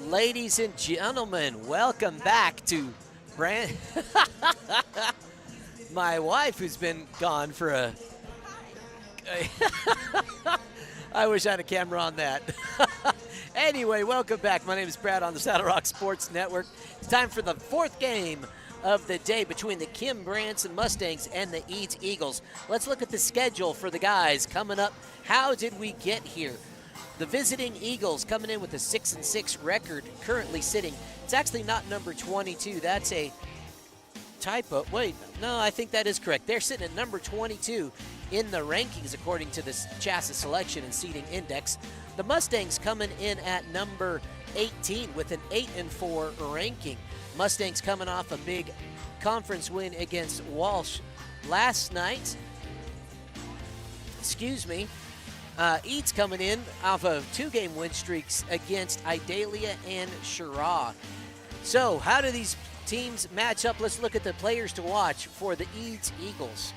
Ladies and gentlemen, welcome back to my wife, who's been gone for a I wish I had a camera on that. Anyway, welcome back. My name is Brad on the Saddle Rock Sports Network. It's time for the fourth game of the day between the Branson Mustangs and the Eads Eagles. Let's look at the schedule for the guys coming up. How did we get here? The visiting Eagles coming in with a 6-6 record, currently sitting. It's actually not number 22. That's a typo. Wait, no, I think that is correct. They're sitting at number 22 in the rankings according to the Chassis Selection and Seating Index. The Mustangs coming in at number 18 with an 8-4 ranking. Mustangs coming off a big conference win against Walsh last night. Eads coming in off of two-game win streaks against Idalia and Shirah. So how do these teams match up? Let's look at the players to watch for the Eads Eagles.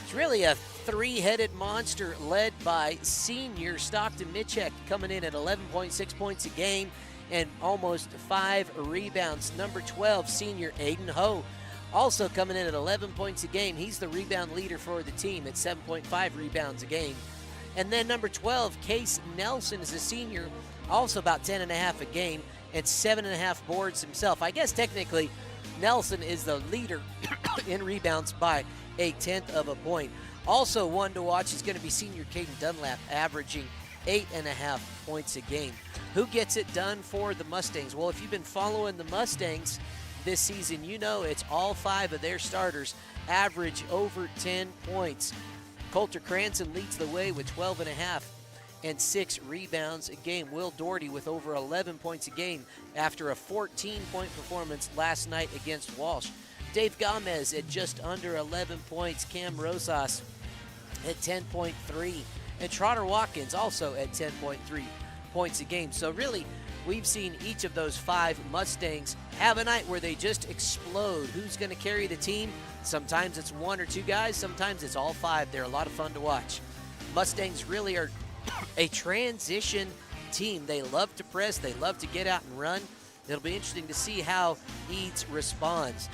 It's really a three-headed monster led by senior Stockton Mitchek coming in at 11.6 points a game and almost 5 rebounds. Number 12, senior Aiden Ho, also coming in at 11 points a game. He's the rebound leader for the team at 7.5 rebounds a game. And then number 12, Case Nelson, is a senior, also about 10.5 a game and 7.5 boards himself. I guess technically Nelson is the leader in rebounds by 1/10 of a point. Also one to watch is going to be senior Caden Dunlap, averaging 8.5 points a game. Who gets it done for the Mustangs? Well, if you've been following the Mustangs this season, you know it's all 5 of their starters average over 10 points. Coulter Cranston leads the way with 12.5 and 6 rebounds a game. Will Doherty with over 11 points a game after a 14-point performance last night against Walsh. Dave Gomez at just under 11 points. Cam Rosas at 10.3. And Trotter Watkins also at 10.3 points a game. So really, we've seen each of those 5 Mustangs have a night where they just explode. Who's going to carry the team? Sometimes it's 1 or 2 guys. Sometimes it's all 5. They're a lot of fun to watch. Mustangs really are a transition team. They love to press. They love to get out and run. It'll be interesting to see how Eads responds.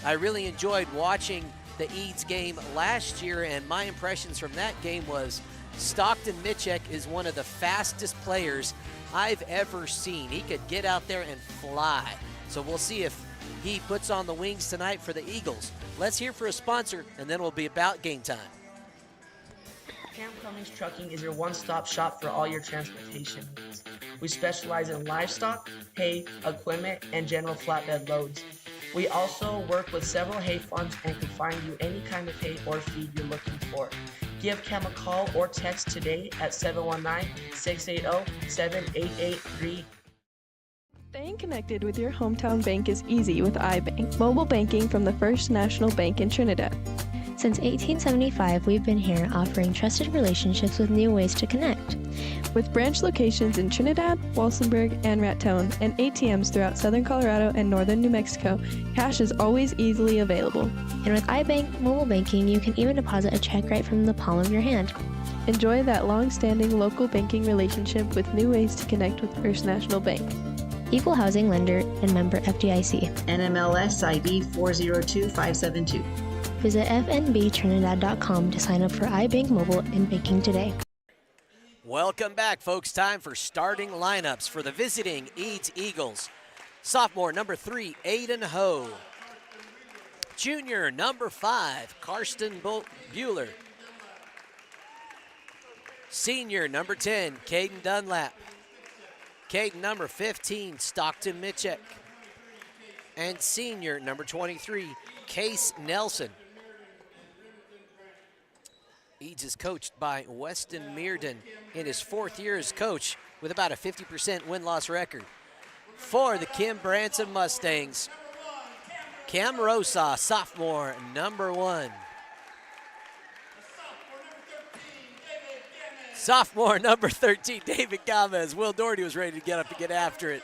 I really enjoyed watching the Eads game last year, and my impressions from that game was Stockton Mitchek is one of the fastest players I've ever seen. He could get out there and fly. So we'll see if he puts on the wings tonight for the Eagles. Let's hear for a sponsor, and then we'll be about game time. Cummings Trucking is your one-stop shop for all your transportation needs. We specialize in livestock, hay, equipment, and general flatbed loads. We also work with several hay farms and can find you any kind of hay or feed you're looking for. Give Cam a call or text today at 719-680-7883. Staying connected with your hometown bank is easy with iBank, mobile banking from the First National Bank in Trinidad. Since 1875, we've been here offering trusted relationships with new ways to connect. With branch locations in Trinidad, Walsenburg, and Raton, and ATMs throughout southern Colorado and northern New Mexico, cash is always easily available. And with iBank mobile banking, you can even deposit a check right from the palm of your hand. Enjoy that long-standing local banking relationship with new ways to connect with First National Bank. Equal housing lender and member FDIC. NMLS ID 402572. Visit fnbtrinidad.com to sign up for iBank Mobile and banking today. Welcome back, folks. Time for starting lineups for the visiting Eads Eagles. Sophomore, number 3, Aiden Ho. Junior, number 5, Karsten Bueller. Senior, number 10, Caden Dunlap. Caden, number 15, Stockton Mitchek. And senior, number 23, Case Nelson. Eads is coached by Weston Mearden in his 4th year as coach with about a 50% win-loss record. For the Branson Mustangs, Cam Rosa, sophomore, number 1. Sophomore, number 13, David Gomez. Will Doherty was ready to get up and get after it.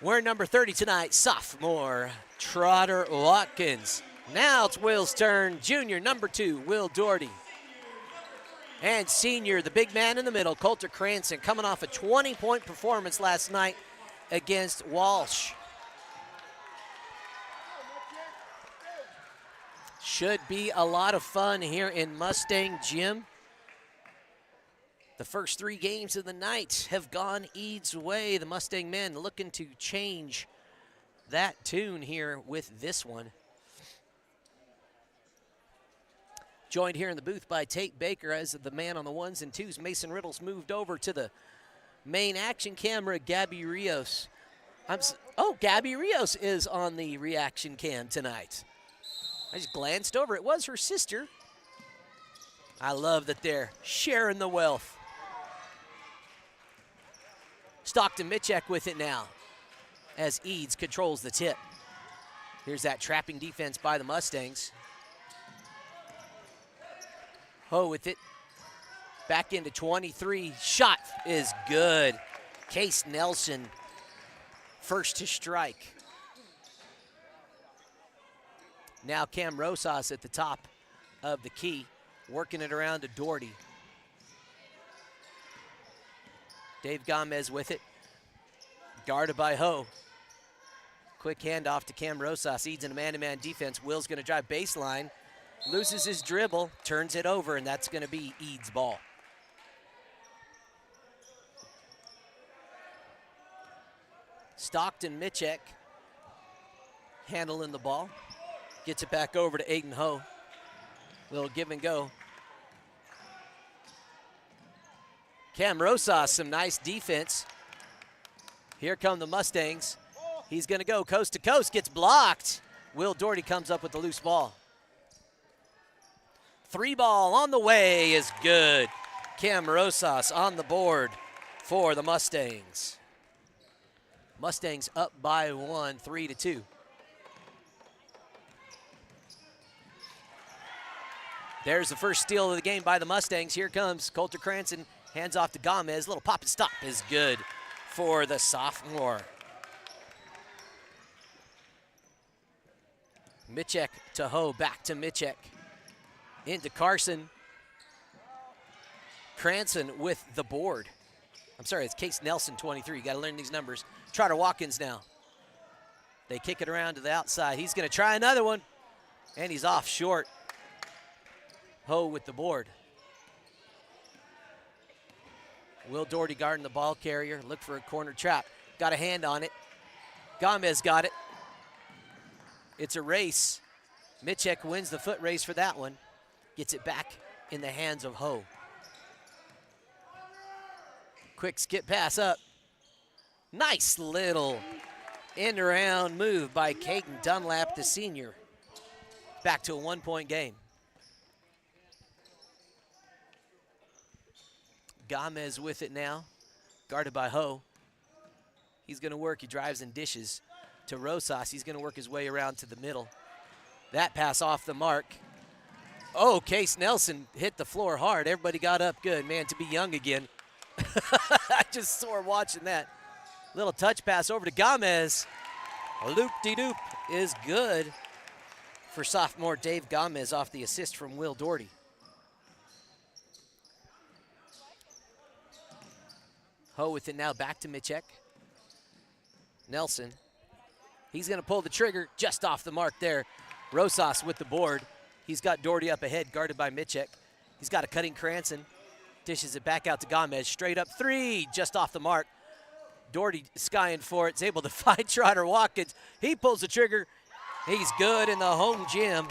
We're number 30 tonight, sophomore, Trotter Watkins. Now it's Will's turn. Junior, number 2, Will Doherty. And senior, the big man in the middle, Coulter Cranston, coming off a 20-point performance last night against Walsh. Should be a lot of fun here in Mustang Gym. The first 3 games of the night have gone Eads' way. The Mustang men looking to change that tune here with this one. Joined here in the booth by Tate Baker as the man on the 1s and 2s. Mason Riddle's moved over to the main action camera. Gabby Rios. Gabby Rios is on the reaction cam tonight. I just glanced over. It was her sister. I love that they're sharing the wealth. Stockton Mitchek with it now as Eads controls the tip. Here's that trapping defense by the Mustangs. Ho with it. Back into 23. Shot is good. Case Nelson first to strike. Now Cam Rosas at the top of the key, working it around to Doherty. Dave Gomez with it. Guarded by Ho. Quick handoff to Cam Rosas. Eads in a man-to-man defense. Will's going to drive baseline. Loses his dribble, turns it over, and that's going to be Eads' ball. Stockton Mitchek handling the ball. Gets it back over to Aiden Ho. Little give and go. Cam Rosas, some nice defense. Here come the Mustangs. He's going to go coast to coast, gets blocked. Will Doherty comes up with the loose ball. 3 ball on the way is good. Cam Rosas on the board for the Mustangs. Mustangs up by 1, 3-2. There's the first steal of the game by the Mustangs. Here comes Coulter Cranston. Hands off to Gomez. Little pop and stop is good for the sophomore. Mitchek to Ho. Back to Mitchek. Into Carson. Cranston with the board. I'm sorry, it's Case Nelson, 23. You got to learn these numbers. Trotter Watkins now. They kick it around to the outside. He's going to try another one, and he's off short. Ho with the board. Will Doherty guarding the ball carrier. Look for a corner trap. Got a hand on it. Gomez got it. It's a race. Mitchek wins the foot race for that one. Gets it back in the hands of Ho. Quick skip pass up. Nice little end-around move by Caden Dunlap, the senior. Back to a 1-point game. Gomez with it now, guarded by Ho. He's going to work. He drives and dishes to Rosas. He's going to work his way around to the middle. That pass off the mark. Oh, Case Nelson hit the floor hard. Everybody got up good. Man, to be young again. I just saw watching that. Little touch pass over to Gomez. A loop-de-doop is good for sophomore Dave Gomez off the assist from Will Doherty. Ho with it now, back to Mitchek. Nelson. He's going to pull the trigger just off the mark there. Rosas with the board. He's got Doherty up ahead, guarded by Mitchek. He's got a cutting Cranston. Dishes it back out to Gomez. Straight up 3, just off the mark. Doherty skying for it. Is able to find Trotter Watkins. He pulls the trigger. He's good in the home gym.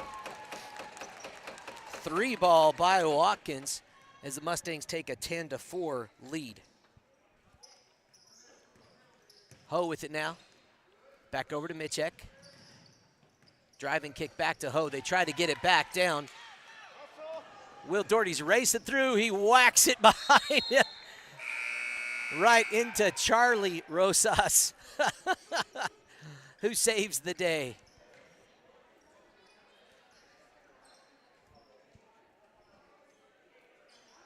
3 ball by Watkins as the Mustangs take a 10-4 lead. Ho with it now. Back over to Mitchek. Driving kick back to Ho. They try to get it back down. Will Doherty's racing through. He whacks it behind him. Right into Charlie Rosas, who saves the day.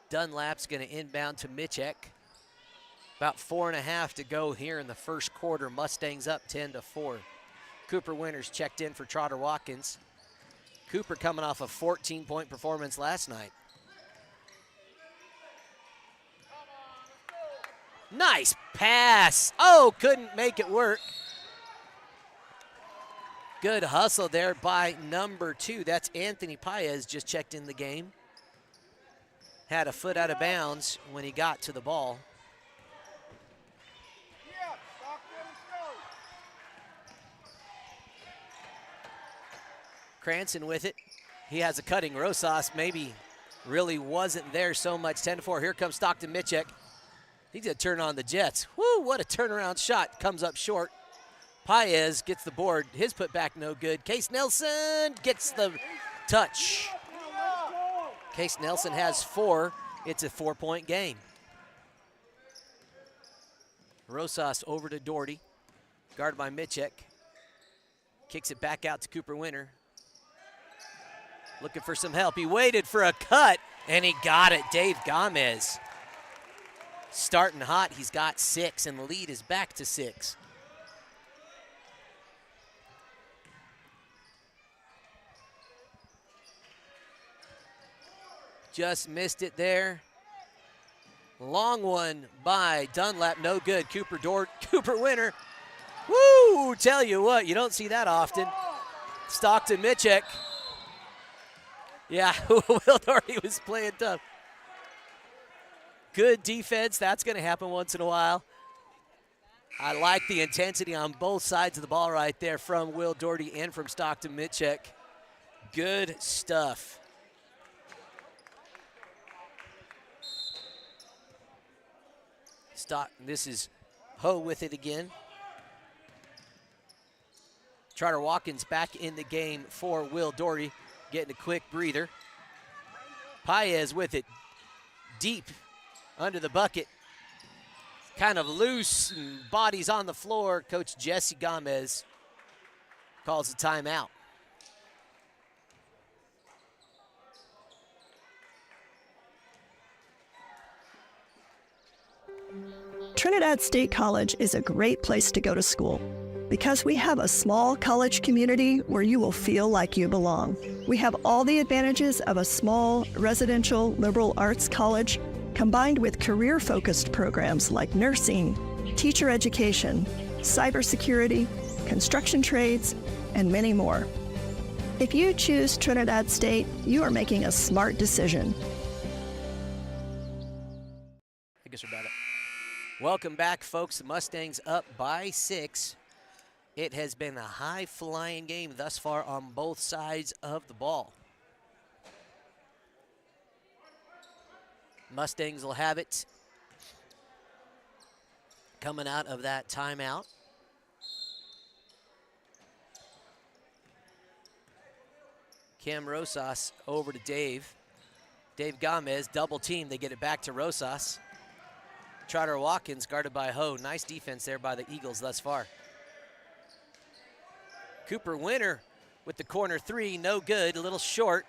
Dunlap's going to inbound to Mitchek. About 4.5 to go here in the first quarter. Mustangs up 10-4. Cooper Winters checked in for Trotter Watkins. Cooper coming off a 14-point performance last night. Nice pass. Oh, couldn't make it work. Good hustle there by number 2. That's Anthony Paez, just checked in the game. Had a foot out of bounds when he got to the ball. Branson with it. He has a cutting. Rosas maybe really wasn't there so much. 10-4. Here comes Stockton Mitchek. He's going to turn on the Jets. Woo, what a turnaround shot. Comes up short. Paez gets the board. His putback no good. Case Nelson gets the touch. Case Nelson has 4. It's a 4-point game. Rosas over to Doherty. Guarded by Mitchek. Kicks it back out to Cooper Winter. Looking for some help. He waited for a cut, and he got it. Dave Gomez starting hot. He's got 6, and the lead is back to 6. Just missed it there. Long one by Dunlap, no good. Cooper Winter. Woo! Tell you what, you don't see that often. Stockton Mitchek. Yeah, Will Doherty was playing tough. Good defense. That's going to happen once in a while. I like the intensity on both sides of the ball right there from Will Doherty and from Stockton Mitchek. Good stuff. This is Ho with it again. Trotter Watkins back in the game for Will Doherty, getting a quick breather. Paez with it deep under the bucket. Kind of loose and bodies on the floor. Coach Jesse Gomez calls a timeout. Trinidad State College is a great place to go to school because we have a small college community where you will feel like you belong. We have all the advantages of a small residential liberal arts college combined with career-focused programs like nursing, teacher education, cybersecurity, construction trades, and many more. If you choose Trinidad State, you are making a smart decision. I guess we're about it. Welcome back, folks. The Mustangs up by 6. It has been a high-flying game thus far on both sides of the ball. Mustangs will have it coming out of that timeout. Cam Rosas over to Dave. Dave Gomez, double team. They get it back to Rosas. Trotter Watkins guarded by Ho. Nice defense there by the Eagles thus far. Cooper Winter with the corner 3, no good, a little short.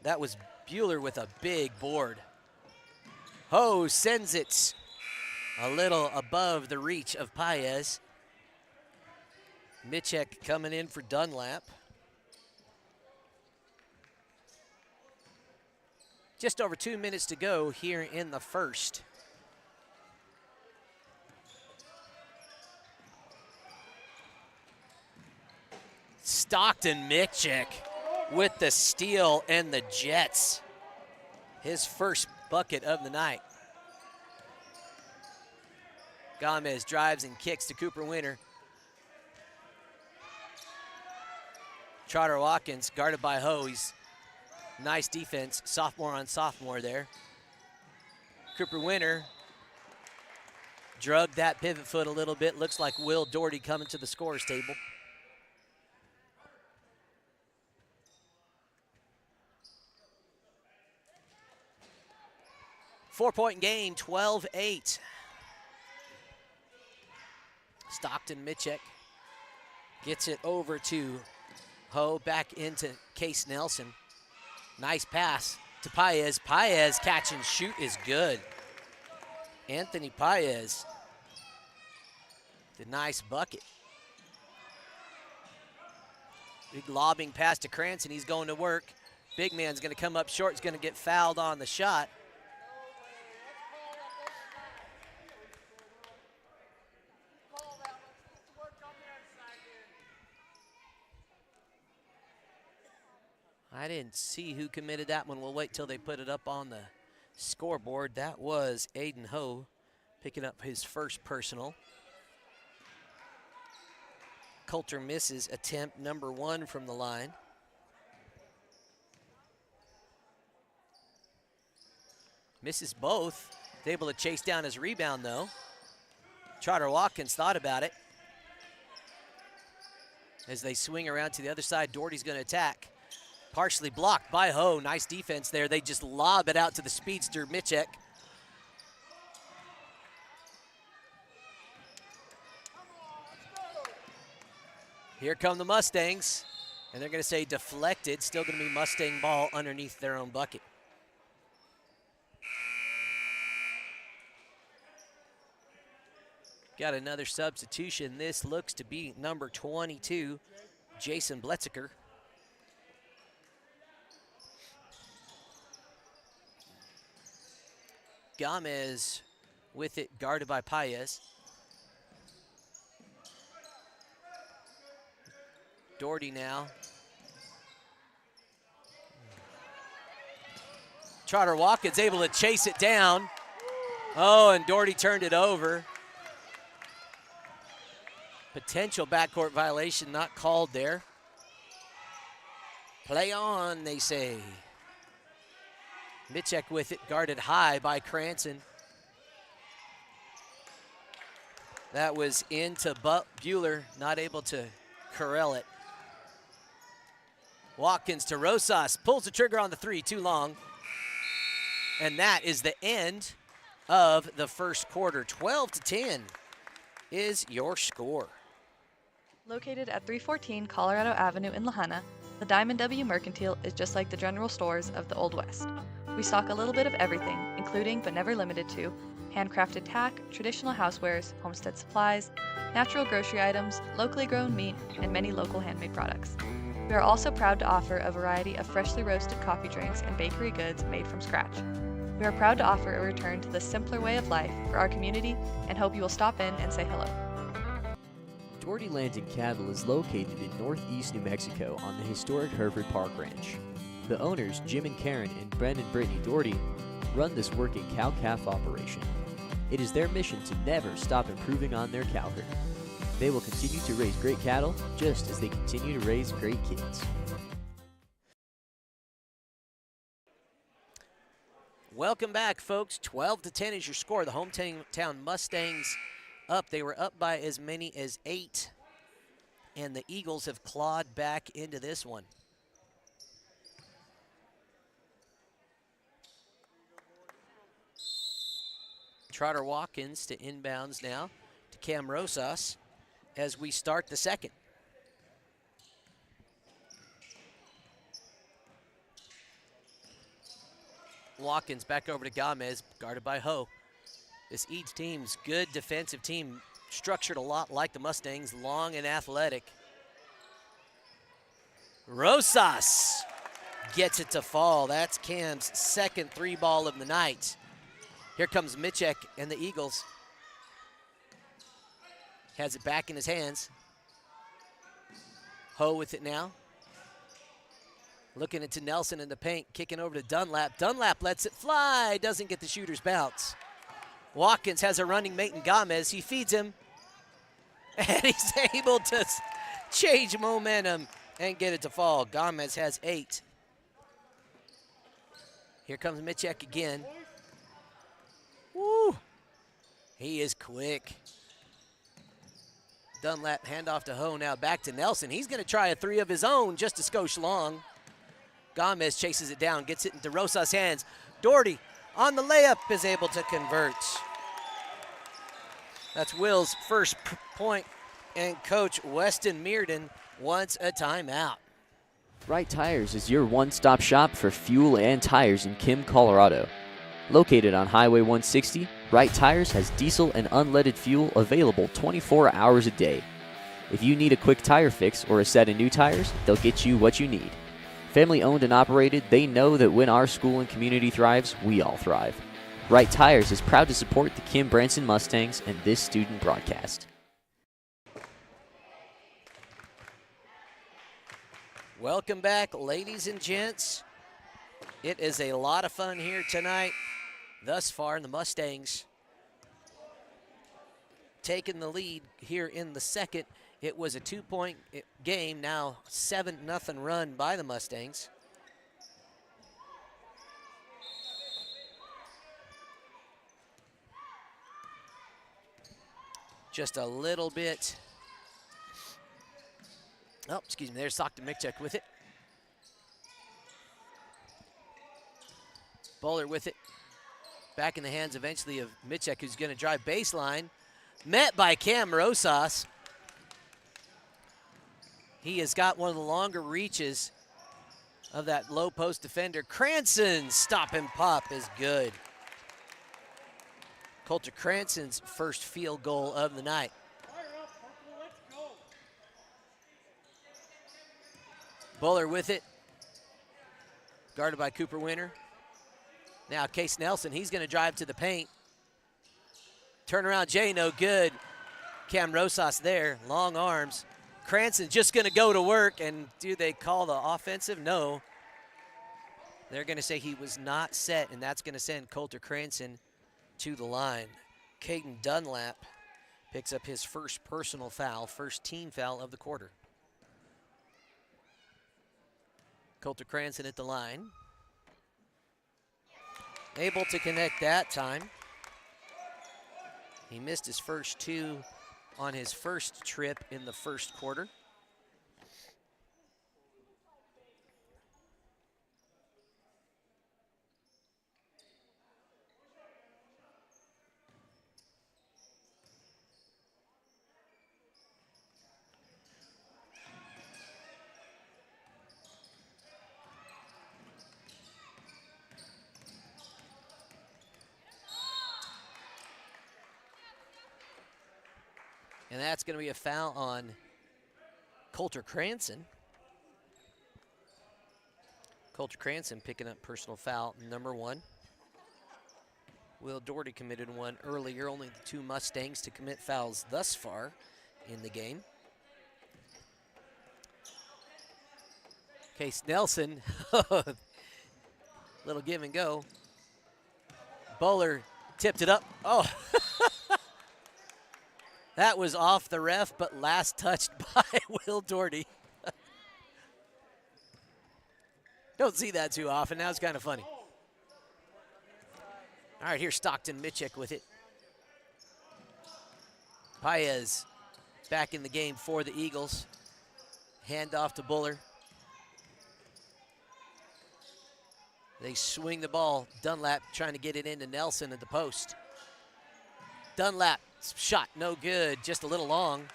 That was Bueller with a big board. Ho sends it a little above the reach of Paez. Mitchek coming in for Dunlap. Just over 2 minutes to go here in the first. Stockton Mitchek with the steal and the Jets. His first bucket of the night. Gomez drives and kicks to Cooper Winter. Trotter Watkins guarded by Ho. He's nice defense, sophomore on sophomore there. Cooper Winter drugged that pivot foot a little bit. Looks like Will Doherty coming to the scorer's table. Four-point game, 12-8. Stockton Mitchek gets it over to Ho, back into Case Nelson. Nice pass to Paez. Paez catch and shoot is good. Anthony Paez, the nice bucket. Big lobbing pass to Cranston. He's going to work. Big man's going to come up short. He's going to get fouled on the shot. I didn't see who committed that one. We'll wait till they put it up on the scoreboard. That was Aiden Ho picking up his first personal. Coulter misses attempt number 1 from the line. Misses both. He's able to chase down his rebound, though. Trotter Watkins thought about it. As they swing around to the other side, Doherty's going to attack. Partially blocked by Ho. Nice defense there. They just lob it out to the speedster, Michek. Here come the Mustangs, and they're going to say deflected. Still going to be Mustang ball underneath their own bucket. Got another substitution. This looks to be number 22, Jason Bletziker. Gomez with it, guarded by Paez. Doherty now. Trotter Watkins able to chase it down. Oh, and Doherty turned it over. Potential backcourt violation not called there. Play on, they say. Michek with it, guarded high by Cranston. That was into Bueller, not able to corral it. Watkins to Rosas, pulls the trigger on the 3, too long. And that is the end of the first quarter. 12-10 is your score. Located at 314 Colorado Avenue in Lahaina, the Diamond W Mercantile is just like the general stores of the Old West. We stock a little bit of everything, including but never limited to handcrafted tack, traditional housewares, homestead supplies, natural grocery items, locally grown meat, and many local handmade products. We are also proud to offer a variety of freshly roasted coffee drinks and bakery goods made from scratch. We are proud to offer a return to the simpler way of life for our community and hope you will stop in and say hello. Doherty Land & Cattle is located in northeast New Mexico on the historic Hereford Park Ranch. The owners, Jim and Karen and Brendan and Brittany Doherty, run this working cow-calf operation. It is their mission to never stop improving on their cow herd. They will continue to raise great cattle just as they continue to raise great kids. Welcome back, folks. 12-10 is your score. The hometown Mustangs up. They were up by as many as 8, and the Eagles have clawed back into this one. Trotter Watkins to inbounds now to Cam Rosas as we start the second. Watkins back over to Gomez, guarded by Ho. This Eads team's good defensive team, structured a lot like the Mustangs, long and athletic. Rosas gets it to fall. That's Cam's second 3-ball of the night. Here comes Michek and the Eagles. Has it back in his hands. Ho with it now. Looking into Nelson in the paint, kicking over to Dunlap. Dunlap lets it fly, doesn't get the shooter's bounce. Watkins has a running mate in Gomez. He feeds him, and he's able to change momentum and get it to fall. Gomez has 8. Here comes Michek again. Woo! He is quick. Dunlap handoff to Ho, now back to Nelson. He's going to try a 3 of his own, just a skosh long. Gomez chases it down, gets it into Rosas' hands. Doherty on the layup is able to convert. That's Will's first point, and Coach Weston Mearden wants a timeout. Wright Tires is your one-stop shop for fuel and tires in Kim, Colorado. Located on Highway 160, Wright Tires has diesel and unleaded fuel available 24 hours a day. If you need a quick tire fix or a set of new tires, they'll get you what you need. Family owned and operated, they know that when our school and community thrives, we all thrive. Wright Tires is proud to support the Kim Branson Mustangs and this student broadcast. Welcome back, ladies and gents. It is a lot of fun here tonight. Thus far, the Mustangs taking the lead here in the second. It was a 2-point game, now 7-0 run by the Mustangs. Just a little bit. Oh, excuse me, there's Stockton Michek with it. Bowler with it. Back in the hands eventually of Michek, who's going to drive baseline. Met by Cam Rosas. He has got one of the longer reaches of that low post defender. Cranston's stop and pop is good. Coulter Cranston's first field goal of the night. Bowler with it. Guarded by Cooper Winter. Now Case Nelson, he's going to drive to the paint. Turnaround Jay, no good. Cam Rosas there, long arms. Cranston just going to go to work, and do they call the offensive? No. They're going to say he was not set, and that's going to send Coulter Cranston to the line. Caden Dunlap picks up his first personal foul, first team foul of the quarter. Coulter Cranston at the line. Able to connect that time. He missed his first two on his first trip in the first quarter. And that's going to be a foul on Coulter Cranston. Coulter Cranston picking up personal foul number 1. Will Doherty committed one earlier, only the 2 Mustangs to commit fouls thus far in the game. Case Nelson, little give and go. Bowler tipped it up. Oh. That was off the ref, but last touched by Will Doherty. Don't see that too often. Now it's kind of funny. All right, here's Stockton Michek with it. Paez back in the game for the Eagles. Hand off to Buller. They swing the ball. Dunlap trying to get it into Nelson at the post. Dunlap. Shot no good, just a little long.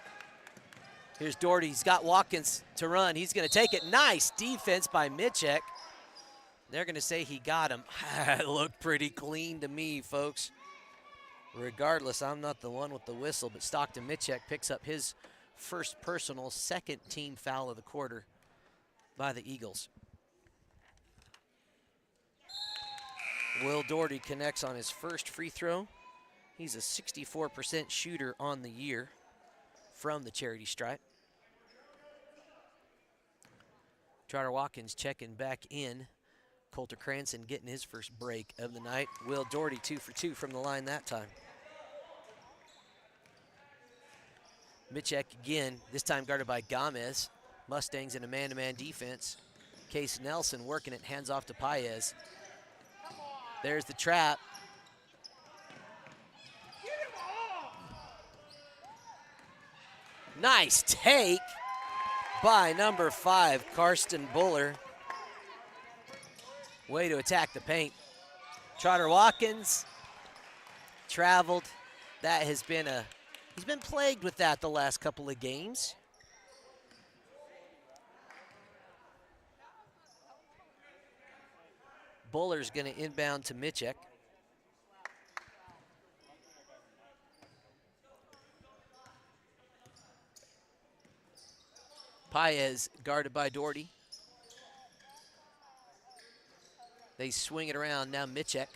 Here's Doherty, he's got Watkins to run. He's gonna take it. Nice defense by Michek. They're gonna say he got him. It looked pretty clean to me, folks. Regardless, I'm not the one with the whistle, but Stockton Michek picks up his first personal, second team foul of the quarter by the Eagles. Will Doherty connects on his first free throw. He's a 64% shooter on the year from the charity stripe. Trotter Watkins checking back in. Coulter Cranston getting his first break of the night. Will Doherty 2 for 2 from the line that time. Michek again, this time guarded by Gomez. Mustangs in a man-to-man defense. Case Nelson working it, hands off to Paez. There's the trap. Nice take by number 5, Karsten Buller. Way to attack the paint. Trotter Watkins traveled. That has been he's been plagued with that the last couple of games. Buller's going to inbound to Michek. Paez guarded by Doherty. They swing it around. Now Michek.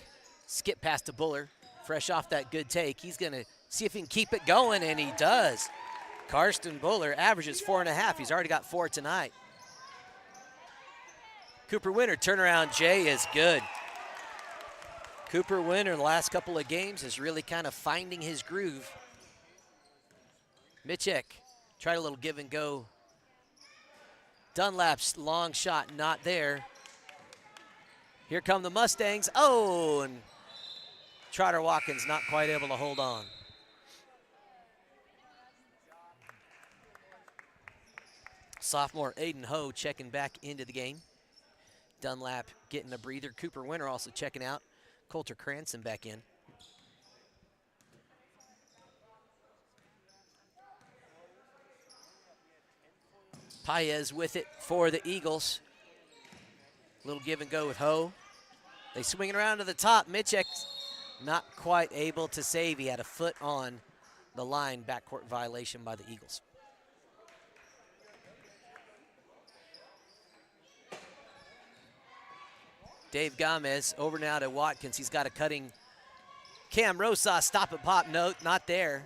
Skip past to Buller. Fresh off that good take. He's going to see if he can keep it going, and he does. Karsten Buller averages 4.5. He's already got 4 tonight. Cooper Winter turnaround J is good. Cooper Winter the last couple of games is really kind of finding his groove. Michek tried a little give and go. Dunlap's long shot not there. Here come the Mustangs. Oh, and Trotter Watkins not quite able to hold on. Sophomore Aiden Ho checking back into the game. Dunlap getting a breather. Cooper Winter also checking out. Coulter Cranston back in. Paez with it for the Eagles. Little give and go with Ho. They swing it around to the top. Michek not quite able to save. He had a foot on the line. Backcourt violation by the Eagles. Dave Gomez over now to Watkins. He's got a cutting. Cam Rosas, stop and pop. No, not there.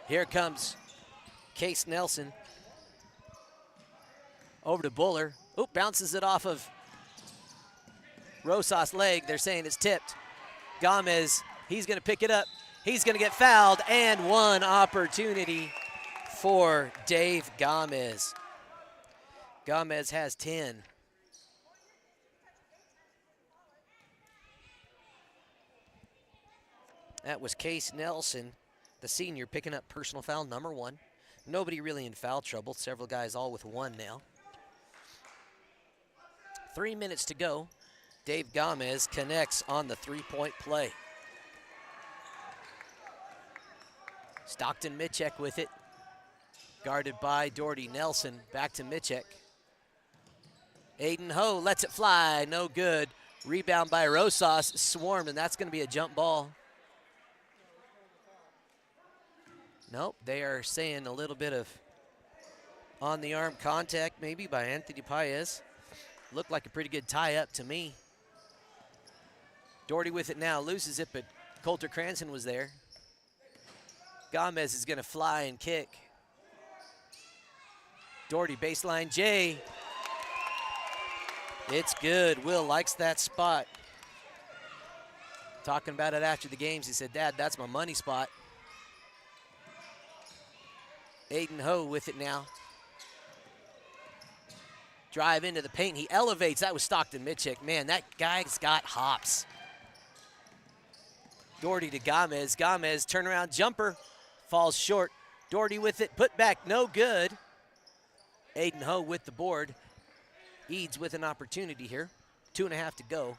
Here comes Case Nelson. Over to Buller. Oop, bounces it off of Rosas' leg. They're saying it's tipped. Gomez, he's going to pick it up. He's going to get fouled, and one opportunity for Dave Gomez. Gomez has 10. That was Case Nelson, the senior, picking up personal foul number 1. Nobody really in foul trouble. Several guys all with 1 now. 3 minutes to go. Dave Gomez connects on the three-point play. Stockton Michek with it. Guarded by Doherty. Nelson back to Michek. Aiden Ho lets it fly. No good. Rebound by Rosas. Swarmed, and that's going to be a jump ball. Nope, they are saying a little bit of on-the-arm contact maybe by Anthony Paez. Looked like a pretty good tie-up to me. Doherty with it now, loses it, but Coulter Cranston was there. Gomez is gonna fly and kick. Doherty baseline J. It's good, Will likes that spot. Talking about it after the games, he said, Dad, that's my money spot. Aiden Ho with it now. Drive into the paint. He elevates. That was Stockton Michek. Man, that guy's got hops. Doherty to Gomez. Gomez, turnaround jumper. Falls short. Doherty with it. Put back. No good. Aiden Ho with the board. Eads with an opportunity here. 2.5 to go.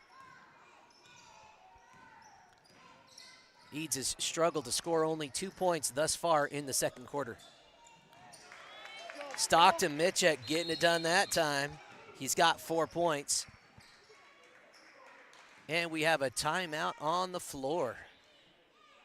Eads has struggled to score only 2 points thus far in the second quarter. Stockton Michek getting it done that time. He's got 4 points. And we have a timeout on the floor.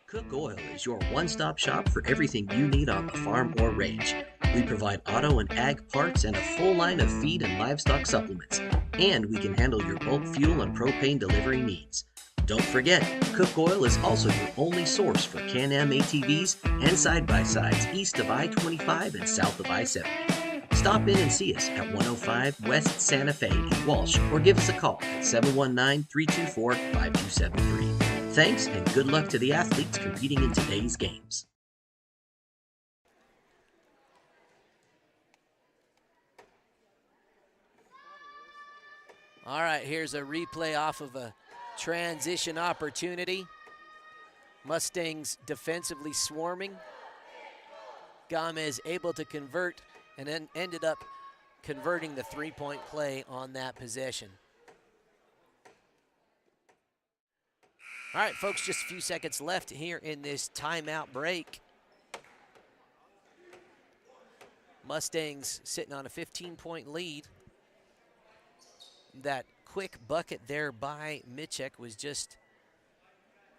Cook Oil is your one-stop shop for everything you need on the farm or range. We provide auto and ag parts and a full line of feed and livestock supplements. And we can handle your bulk fuel and propane delivery needs. Don't forget, Cook Oil is also your only source for Can-Am ATVs and side-by-sides east of I-25 and south of I-70. Stop in and see us at 105 West Santa Fe in Walsh or give us a call at 719-324-5273. Thanks and good luck to the athletes competing in today's games. All right, here's a replay off of a transition opportunity. Mustangs defensively swarming. Gomez able to convert and then ended up converting the three-point play on that possession. All right, folks, just a few seconds left here in this timeout break. Mustangs sitting on a 15-point lead. That quick bucket there by Michek was just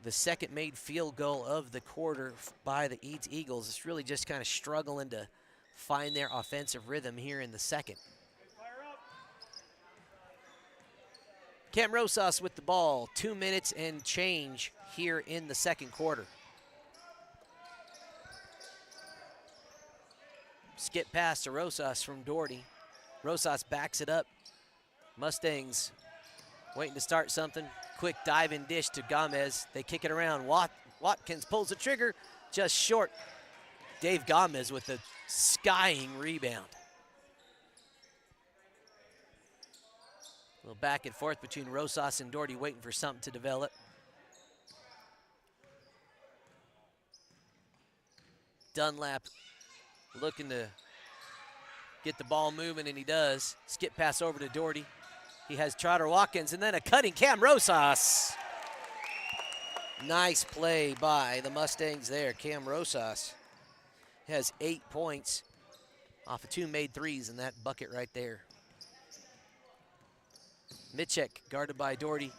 the second made field goal of the quarter by the Eads Eagles. It's really just kind of struggling to find their offensive rhythm here in the second. Cam Rosas with the ball, 2 minutes and change here in the second quarter. Skip pass to Rosas from Doherty. Rosas backs it up Mustangs waiting to start something. Quick dive-in dish to Gomez. They kick it around. Watkins pulls the trigger, just short. Dave Gomez with the skying rebound. A little back and forth between Rosas and Doherty, waiting for something to develop. Dunlap looking to get the ball moving, and he does. Skip pass over to Doherty. He has Trotter Watkins, and then a cutting Cam Rosas. Nice play by the Mustangs there. Cam Rosas has 8 points off of 2 made threes in that bucket right there. Mitchek guarded by Doherty.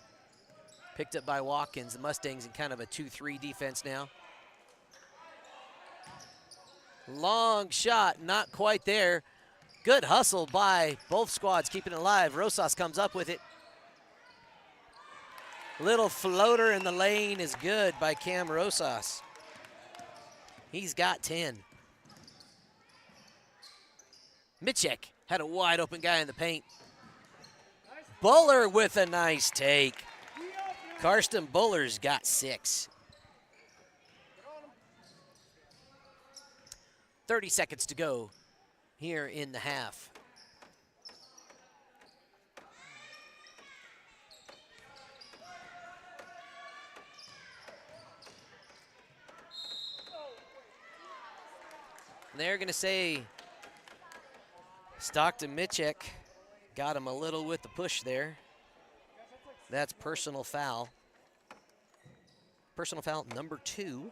Picked up by Watkins. The Mustangs in kind of a 2-3 defense now. Long shot, not quite there. Good hustle by both squads, keeping it alive. Rosas comes up with it. Little floater in the lane is good by Cam Rosas. He's got 10. Mitchek had a wide open guy in the paint. Buller with a nice take. Karsten Buller's got 6. 30 seconds to go here in the half. And they're going to say Stockton Mitchek got him a little with the push there. That's personal foul. Personal foul number 2.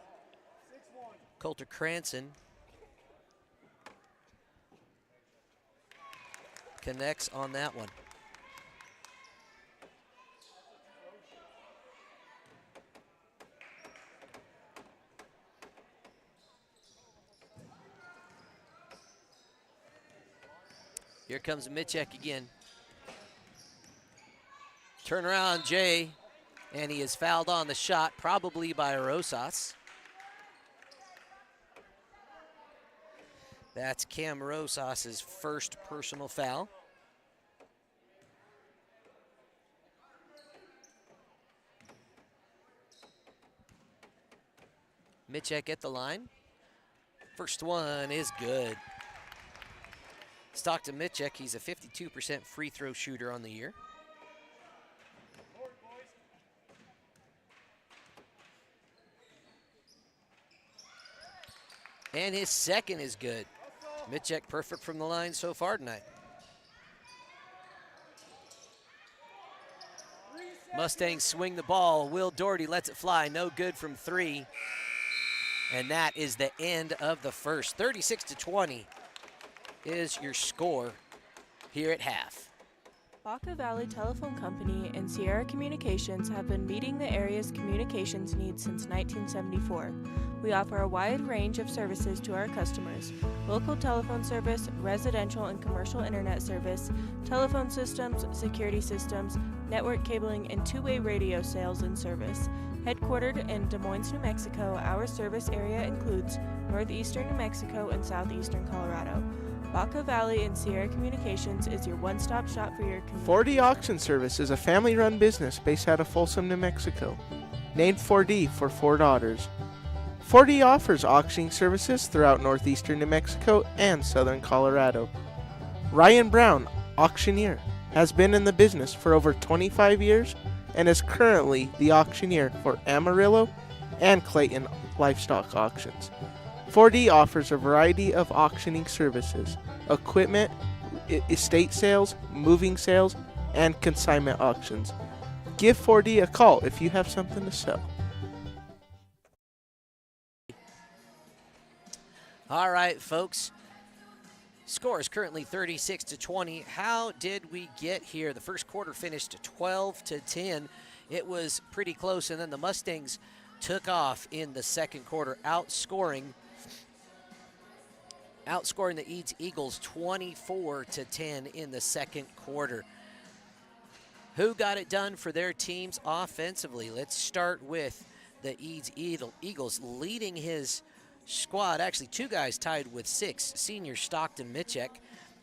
Coulter Cranston connects on that one. Here comes Mitchek again. Turn around, Jay, and he is fouled on the shot, probably by Rosas. That's Cam Rosas' first personal foul. Mitchek at the line. First one is good. Stockton Mitchek, he's a 52% free throw shooter on the year. And his second is good. Mitchek perfect from the line so far tonight. Mustangs swing the ball. Will Doherty lets it fly. No good from 3. And that is the end of the first. 36-20 is your score here at half. Baca Valley Telephone Company and Sierra Communications have been meeting the area's communications needs since 1974. We offer a wide range of services to our customers: local telephone service, residential and commercial internet service, telephone systems, security systems, network cabling, and two-way radio sales and service. Headquartered in Des Moines, New Mexico, our service area includes northeastern New Mexico and southeastern Colorado. Baca Valley and Sierra Communications is your one-stop shop for your 4D Auction Service is a family-run business based out of Folsom, New Mexico, named 4D for 4 daughters. 4D offers auctioning services throughout northeastern New Mexico and southern Colorado. Ryan Brown, auctioneer, has been in the business for over 25 years and is currently the auctioneer for Amarillo and Clayton Livestock Auctions. 4D offers a variety of auctioning services: equipment, estate sales, moving sales, and consignment auctions. Give 4D a call if you have something to sell. All right, folks. Score is currently 36-20. How did we get here? The first quarter finished 12-10. It was pretty close, and then the Mustangs took off in the second quarter, outscoring the Eads Eagles 24-10 in the second quarter. Who got it done for their teams offensively? Let's start with the Eads Eagles leading his squad. Actually, 2 guys tied with 6, senior Stockton Mitchek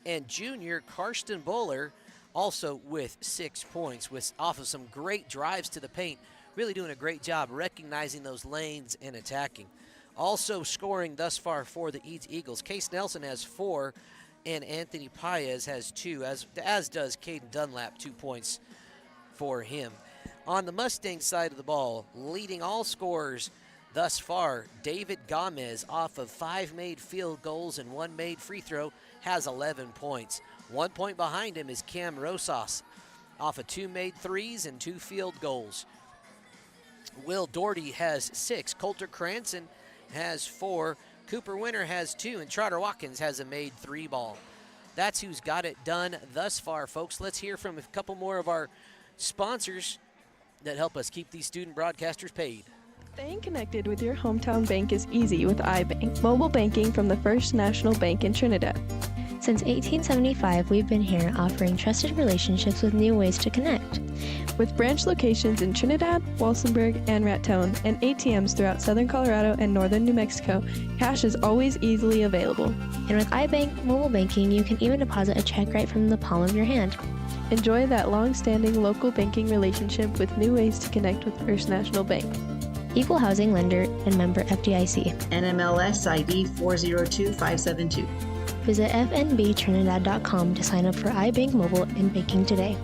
and junior Karsten Buller also with 6 points, off of some great drives to the paint, really doing a great job recognizing those lanes and attacking. Also scoring thus far for the Eads Eagles, Case Nelson has 4, and Anthony Paez has 2, as does Caden Dunlap, 2 points for him. On the Mustang side of the ball, leading all scorers thus far, David Gomez, off of 5 made field goals and 1 made free throw, has 11 points. 1 point behind him is Cam Rosas, off of 2 made threes and 2 field goals. Will Doherty has 6. Coulter Cranston has 4. Cooper Winter has 2. And Trotter Watkins has a made 3 ball. That's who's got it done thus far, folks. Let's hear from a couple more of our sponsors that help us keep these student broadcasters paid. Staying connected with your hometown bank is easy with iBank, mobile banking from the First National Bank in Trinidad. Since 1875, we've been here offering trusted relationships with new ways to connect. With branch locations in Trinidad, Walsenburg, and Raton, and ATMs throughout southern Colorado and northern New Mexico, cash is always easily available. And with iBank mobile banking, you can even deposit a check right from the palm of your hand. Enjoy that long-standing local banking relationship with new ways to connect with First National Bank. Equal housing lender and member FDIC. NMLS ID 402572. Visit fnbtrinidad.com to sign up for iBank Mobile and banking today.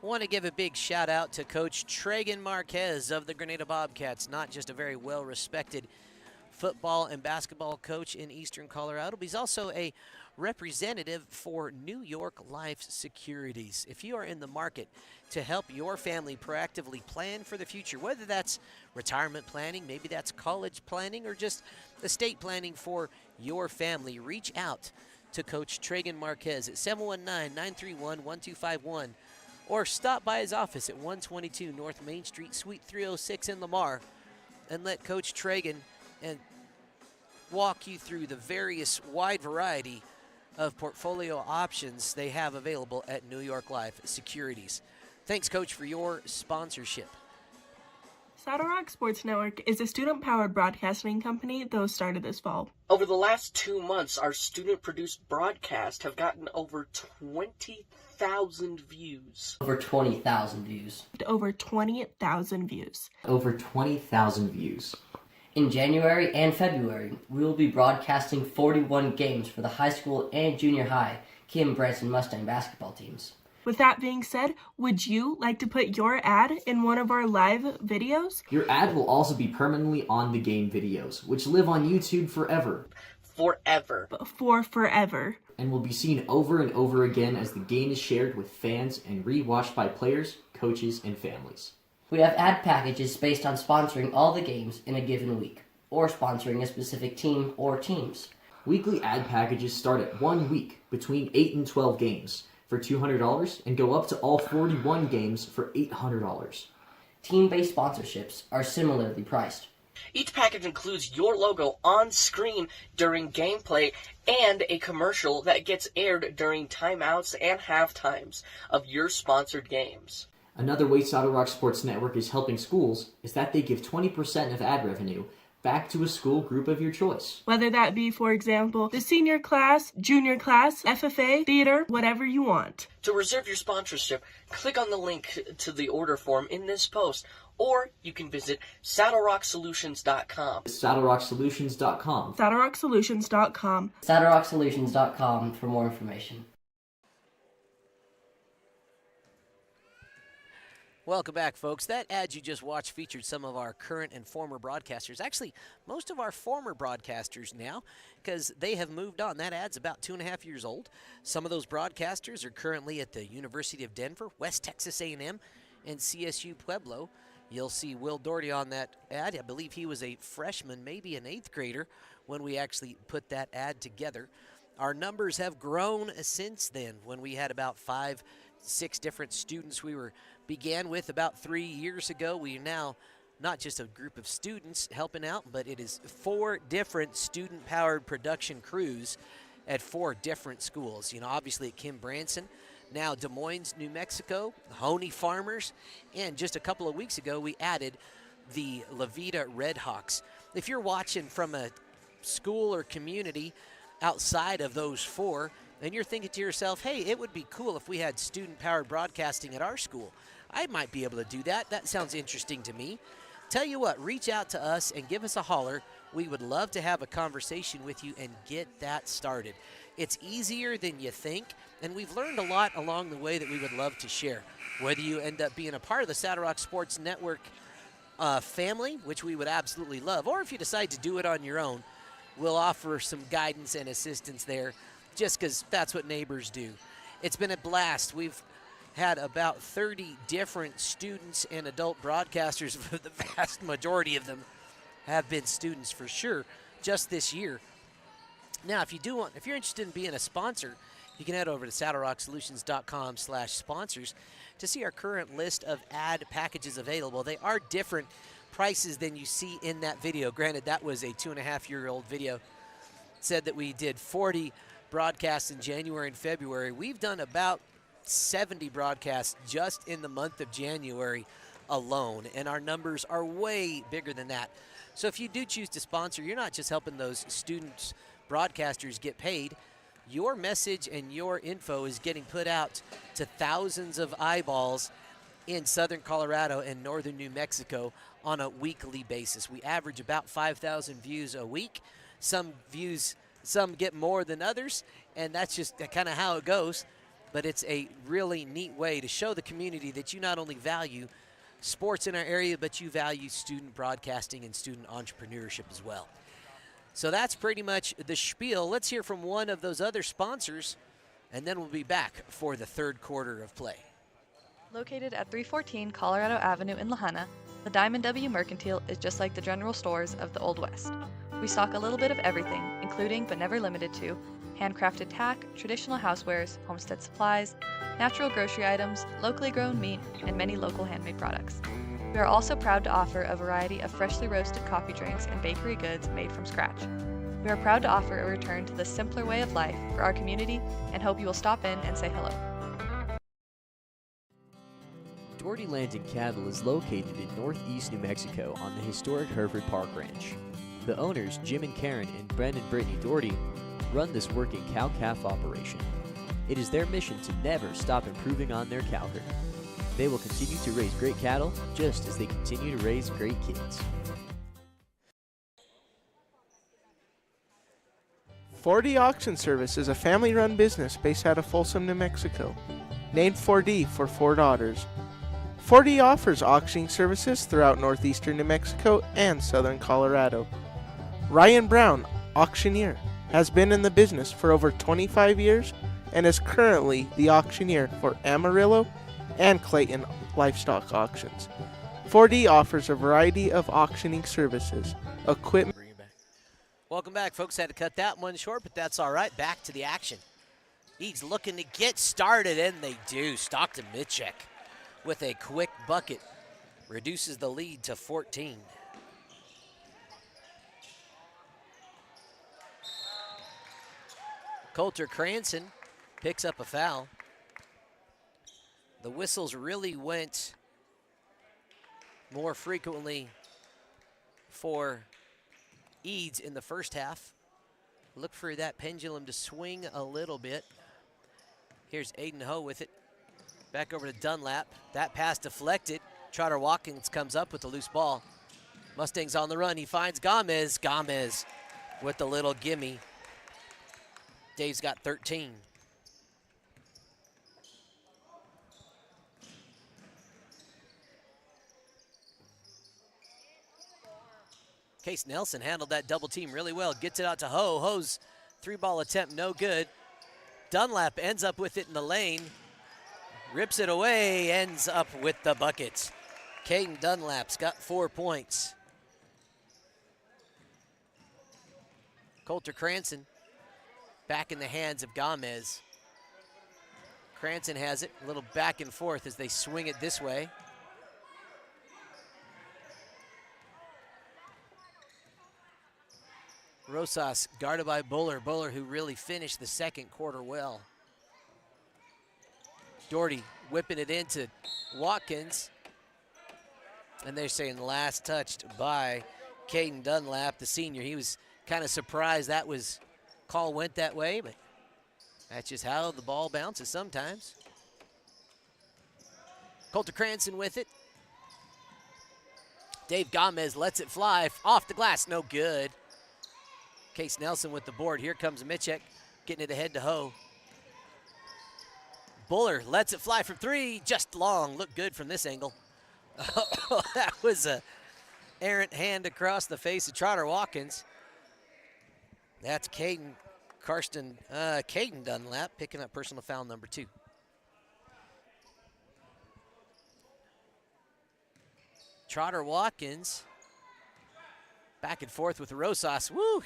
Want to give a big shout out to Coach Traegon Marquez of the Grenada Bobcats, not just a very well-respected football and basketball coach in Eastern Colorado, but he's also a representative for New York Life Securities. If you are in the market to help your family proactively plan for the future, whether that's retirement planning, maybe that's college planning, or just estate planning for your family, reach out to Coach Traegon Marquez at 719-931-1251 or stop by his office at 122 North Main Street, Suite 306 in Lamar, and let Coach Traegon and walk you through the various wide variety of portfolio options they have available at New York Life Securities. Thanks, Coach, for your sponsorship. Saddle Rock Sports Network is a student-powered broadcasting company that was started this fall. Over the last 2 months, our student-produced broadcasts have gotten over 20,000 views. Over 20,000 views. Over 20,000 views. Over 20,000 views. In January and February, we will be broadcasting 41 games for the high school and junior high Kim Branson Mustang basketball teams. With that being said, would you like to put your ad in one of our live videos? Your ad will also be permanently on the game videos, which live on YouTube forever. Forever. For forever. And will be seen over and over again as the game is shared with fans and re-watched by players, coaches, and families. We have ad packages based on sponsoring all the games in a given week, or sponsoring a specific team or teams. Weekly ad packages start at 1 week, between 8 and 12 games, for $200 and go up to all 41 games for $800. Team-based sponsorships are similarly priced. Each package includes your logo on screen during gameplay and a commercial that gets aired during timeouts and halftimes of your sponsored games. Another way Saddle Rock Sports Network is helping schools is that they give 20% of ad revenue back to a school group of your choice. Whether that be, for example, the senior class, junior class, FFA, theater, whatever you want. To reserve your sponsorship, click on the link to the order form in this post, or you can visit saddlerocksolutions.com. saddlerocksolutions.com. saddlerocksolutions.com. saddlerocksolutions.com for more information. Welcome back, folks. That ad you just watched featured some of our current and former broadcasters. Actually, most of our former broadcasters now, because they have moved on. That ad's about 2.5 years old. Some of those broadcasters are currently at the University of Denver, West Texas A&M, and CSU Pueblo. You'll see Will Doherty on that ad. I believe he was a freshman, maybe an 8th grader, when we actually put that ad together. Our numbers have grown since then. When we had about 5-6 different students we began with about 3 years ago, we are now not just a group of students helping out, but it is 4 different student-powered production crews at 4 different schools. You know, obviously at Kim Branson, now Des Moines, New Mexico, Honey Farmers, and just a couple of weeks ago we added the La Vida Redhawks. If you're watching from a school or community outside of those four, and you're thinking to yourself, hey, it would be cool if we had student-powered broadcasting at our school. I might be able to do that. That sounds interesting to me. Tell you what, reach out to us and give us a holler. We would love to have a conversation with you and get that started. It's easier than you think, and we've learned a lot along the way that we would love to share. Whether you end up being a part of the Saddle Rock Sports Network family, which we would absolutely love, or if you decide to do it on your own, we'll offer some guidance and assistance there just because that's what neighbors do. It's been a blast. We've had about 30 different students and adult broadcasters. The vast majority of them have been students for sure just this year. Now, if you're interested in being a sponsor, you can head over to saddlerocksolutions.com/sponsors to see our current list of ad packages available. They are different prices than you see in that video. Granted, that was a 2.5-year-old video. It said that we did 40 broadcasts in January and February. We've done about 70 broadcasts just in the month of January alone, and our numbers are way bigger than that. So if you do choose to sponsor, you're not just helping those students, broadcasters get paid. Your message and your info is getting put out to thousands of eyeballs in southern Colorado and northern New Mexico on a weekly basis. We average about 5,000 views a week. Some get more than others, and that's just kind of how it goes. But it's a really neat way to show the community that you not only value sports in our area, but you value student broadcasting and student entrepreneurship as well. So that's pretty much the spiel. Let's hear from one of those other sponsors, and then we'll be back for the third quarter of play. Located at 314 Colorado Avenue in Lahana, the Diamond W Mercantile is just like the general stores of the Old West. We stock a little bit of everything, including but never limited to handcrafted tack, traditional housewares, homestead supplies, natural grocery items, locally grown meat, and many local handmade products. We are also proud to offer a variety of freshly roasted coffee drinks and bakery goods made from scratch. We are proud to offer a return to the simpler way of life for our community and hope you will stop in and say hello. Doherty Land and Cattle is located in northeast New Mexico on the historic Hereford Park Ranch. The owners, Jim and Karen and Brent and Brittany Doherty, run this working cow-calf operation. It is their mission to never stop improving on their cow herd. They will continue to raise great cattle just as they continue to raise great kids. 4D Auction Service is a family-run business based out of Folsom, New Mexico. Named 4D for 4 daughters. 4D offers auctioning services throughout northeastern New Mexico and southern Colorado. Ryan Brown, auctioneer, has been in the business for over 25 years and is currently the auctioneer for Amarillo and Clayton Livestock Auctions. 4D offers a variety of auctioning services, equipment. Welcome back, folks. Had to cut that one short, but that's all right. Back to the action. Eads looking to get started, and they do. Stockton Mitchek with a quick bucket reduces the lead to 14. Coulter Cranston picks up a foul. The whistles really went more frequently for Eads in the first half. Look for that pendulum to swing a little bit. Here's Aiden Ho with it. Back over to Dunlap. That pass deflected. Trotter Watkins comes up with the loose ball. Mustangs on the run. He finds Gomez. Gomez with the little gimme. Dave's got 13. Case Nelson handled that double team really well. Gets it out to Ho. Ho's 3-ball attempt, no good. Dunlap ends up with it in the lane. Rips it away, ends up with the bucket. Caden Dunlap's got 4 points. Coulter Cranston back in the hands of Gomez. Cranston has it, a little back and forth as they swing it this way. Rosas guarded by Buller. Buller who really finished the second quarter well. Doherty whipping it into Watkins. And they're saying last touched by Caden Dunlap, the senior. He was kind of surprised that was call went that way, but that's just how the ball bounces sometimes. Coulter Cranston with it. Dave Gomez lets it fly off the glass, no good. Case Nelson with the board. Here comes Michek getting it ahead to Ho. Buller lets it fly from 3, just long. Looked good from this angle. Oh, that was a errant hand across the face of Trotter Watkins. That's Caden Dunlap picking up personal foul number 2. Trotter Watkins back and forth with Rosas. Woo!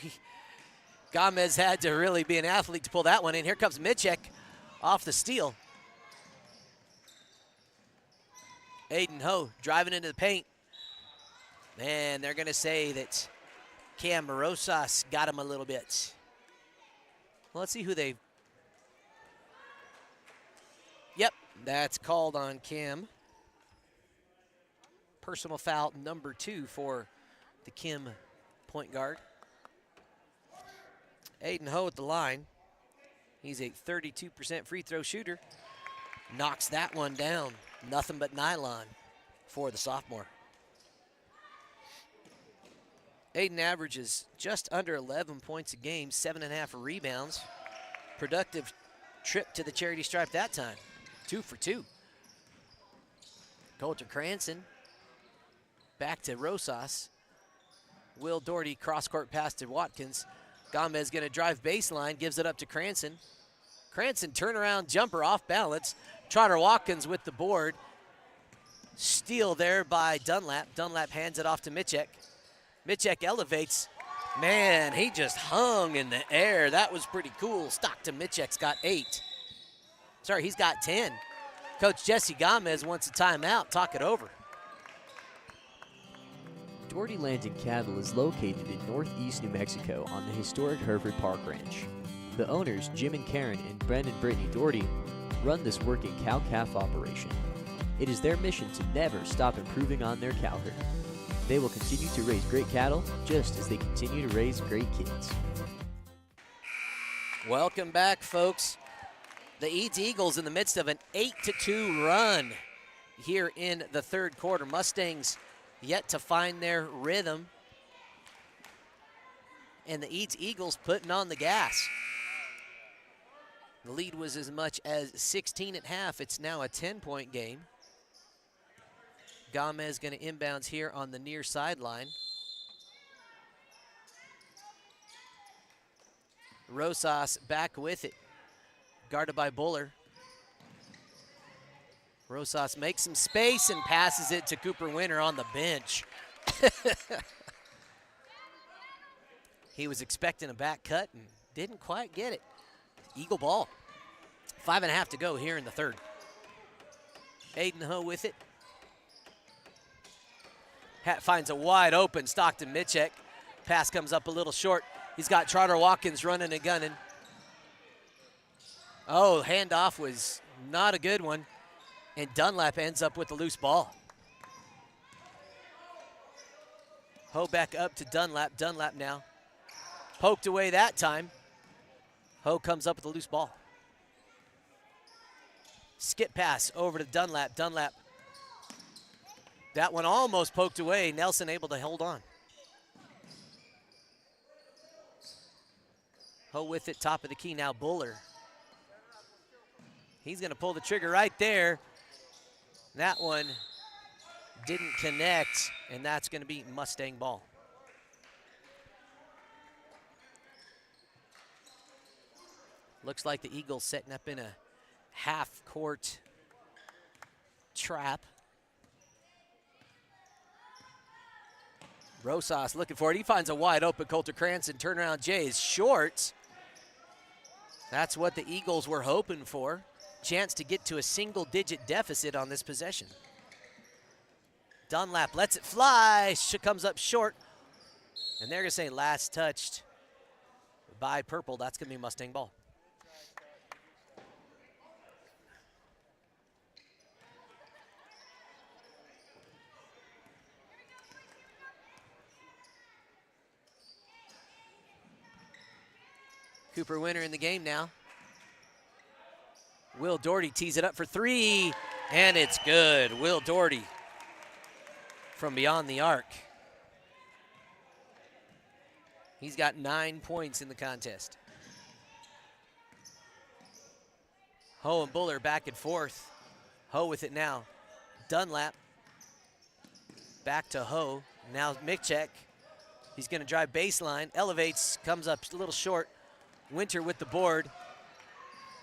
Gomez had to really be an athlete to pull that one in. Here comes Michek off the steal. Aiden Ho driving into the paint. And they're going to say that Cam Rosas got him a little bit. Well, let's see who they... Yep, that's called on Cam. Personal foul number 2 for the Kim point guard. Aiden Ho at the line. He's a 32% free throw shooter. Knocks that one down. Nothing but nylon for the sophomore. Aiden averages just under 11 points a game, 7.5 rebounds. Productive trip to the charity stripe that time. 2 for 2. Coulter Cranston back to Rosas. Will Doherty cross-court pass to Watkins. Gomez going to drive baseline, gives it up to Cranston. Cranston turnaround jumper off balance. Trotter Watkins with the board. Steal there by Dunlap. Dunlap hands it off to Michek. Michek elevates. Man, he just hung in the air. That was pretty cool. Stockton Michek's got 8. Sorry, he's got 10. Coach Jesse Gomez wants a timeout. Talk it over. Doherty Landing Cattle is located in northeast New Mexico on the historic Hereford Park Ranch. The owners, Jim and Karen and Brendan Brittany Doherty, run this working cow-calf operation. It is their mission to never stop improving on their cow herd. They will continue to raise great cattle just as they continue to raise great kids. Welcome back, folks. The Eads Eagles in the midst of an 8-2 run here in the third quarter. Mustangs yet to find their rhythm. And the Eads Eagles putting on the gas. The lead was as much as 16 at half. It's now a 10-point game. Gomez going to inbounds here on the near sideline. Rosas back with it. Guarded by Buller. Rosas makes some space and passes it to Cooper Winter on the bench. He was expecting a back cut and didn't quite get it. Eagle ball. 5.5 to go here in the third. Aiden Ho with it. Hat finds a wide open Stockton Michek. Pass comes up a little short. He's got Trotter Watkins running and gunning. Oh, handoff was not a good one. And Dunlap ends up with the loose ball. Ho back up to Dunlap. Dunlap now. Poked away that time. Ho comes up with the loose ball. Skip pass over to Dunlap. Dunlap. That one almost poked away. Nelson able to hold on. Ho with it, top of the key now, Buller. He's going to pull the trigger right there. That one didn't connect, and that's going to be Mustang ball. Looks like the Eagles setting up in a half-court trap. Rosas looking for it. He finds a wide open Coulter Cranston. Turnaround Jay is short. That's what the Eagles were hoping for. Chance to get to a single-digit deficit on this possession. Dunlap lets it fly. Comes up short. And they're going to say last touched by Purple. That's going to be Mustang ball. Cooper Winter in the game now. Will Doherty tees it up for three, and it's good. Will Doherty from beyond the arc. He's got 9 points in the contest. Ho and Buller back and forth. Ho with it now. Dunlap. Back to Ho. Now Michek. He's going to drive baseline. Elevates. Comes up a little short. Winter with the board.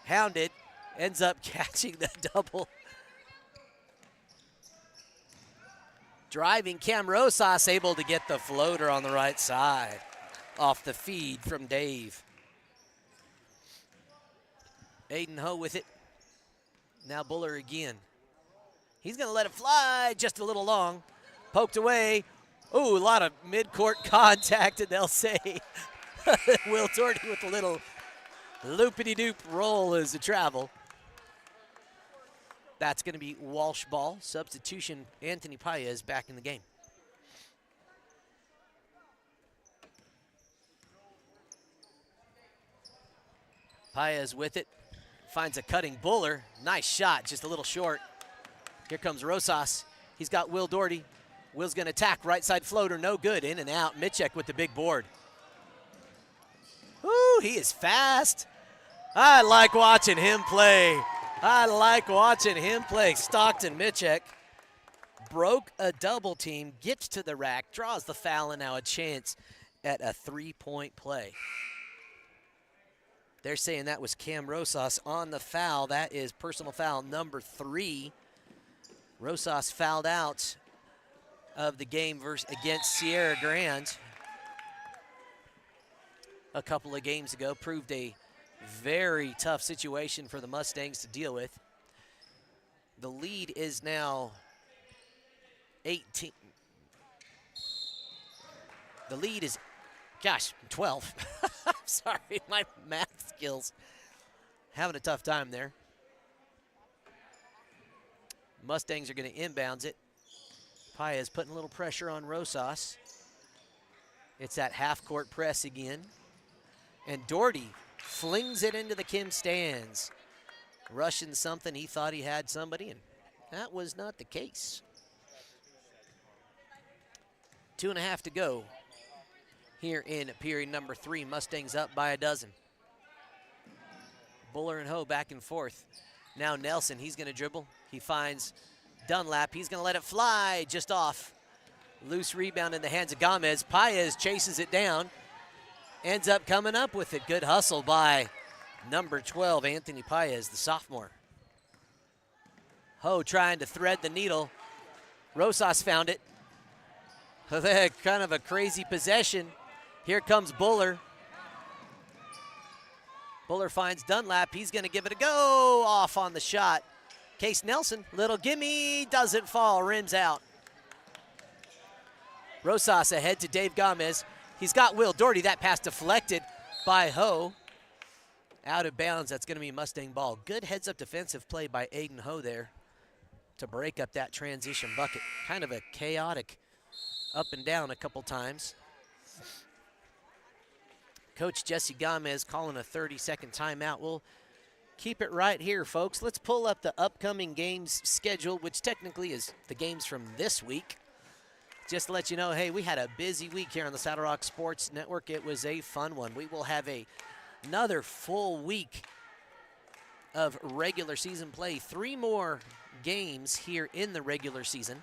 Hounded. Ends up catching the double. Driving Cam Rosas able to get the floater on the right side. Off the feed from Dave. Aiden Ho with it. Now Buller again. He's going to let it fly just a little long. Poked away. Ooh, a lot of mid-court contact, and they'll say Will Doherty with a little loopity-doop roll as a travel. That's going to be Walsh ball. Substitution, Anthony Paez back in the game. Paez with it. Finds a cutting Buller. Nice shot, just a little short. Here comes Rosas. He's got Will Doherty. Will's going to attack. Right side floater, no good. In and out. Michek with the big board. Ooh, he is fast. I like watching him play. I like watching him play. Stockton Michek broke a double team, gets to the rack, draws the foul, and now a chance at a three-point play. They're saying that was Cam Rosas on the foul. That is personal foul number 3. Rosas fouled out of the game against Sierra Grande a couple of games ago. Proved a very tough situation for the Mustangs to deal with. The lead is now 18. The lead is, 12. I'm sorry, my math skills. Having a tough time there. Mustangs are going to inbounds it. Paez putting a little pressure on Rosas. It's that half-court press again. And Doherty flings it into the Kim stands. Rushing something, he thought he had somebody, and that was not the case. 2.5 to go here in period number 3. Mustangs up by a dozen. Buller and Ho back and forth. Now Nelson, he's going to dribble. He finds Dunlap. He's going to let it fly just off. Loose rebound in the hands of Gomez. Paez chases it down. Ends up coming up with it. Good hustle by number 12, Anthony Paez, the sophomore. Ho trying to thread the needle. Rosas found it. Kind of a crazy possession. Here comes Buller. Buller finds Dunlap. He's going to give it a go. Off on the shot. Case Nelson, little gimme, doesn't fall, rims out. Rosas ahead to Dave Gomez. He's got Will Doherty. That pass deflected by Ho. Out of bounds. That's going to be Mustang ball. Good heads-up defensive play by Aiden Ho there to break up that transition bucket. Kind of a chaotic up and down a couple times. Coach Jesse Gomez calling a 30-second timeout. We'll keep it right here, folks. Let's pull up the upcoming games schedule, which technically is the games from this week. Just to let you know, hey, we had a busy week here on the Saddle Rock Sports Network. It was a fun one. We will have another full week of regular season play. 3 more games here in the regular season.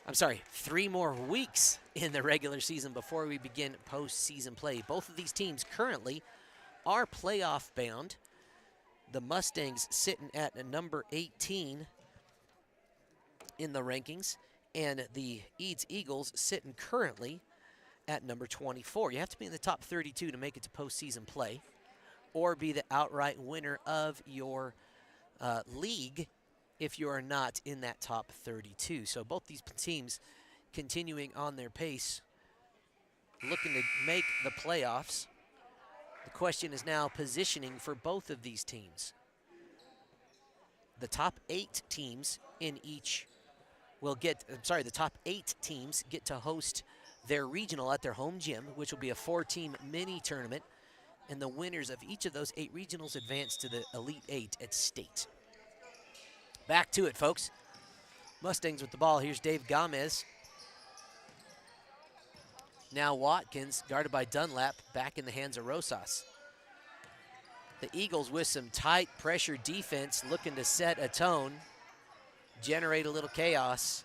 I'm sorry, 3 more weeks in the regular season before we begin postseason play. Both of these teams currently are playoff bound. The Mustangs sitting at number 18 in the rankings, and the Eads Eagles sitting currently at number 24. You have to be in the top 32 to make it to postseason play, or be the outright winner of your league if you are not in that top 32. So both these teams continuing on their pace, looking to make the playoffs. The question is now positioning for both of these teams. The top 8 teams in each will get, the top 8 teams get to host their regional at their home gym, which will be a 4-team mini tournament And the winners of each of those 8 regionals advance to the Elite 8 at state. Back to it, folks. Mustangs with the ball. Here's Dave Gomez. Now Watkins, guarded by Dunlap, back in the hands of Rosas. The Eagles with some tight pressure defense, looking to set a tone, generate a little chaos.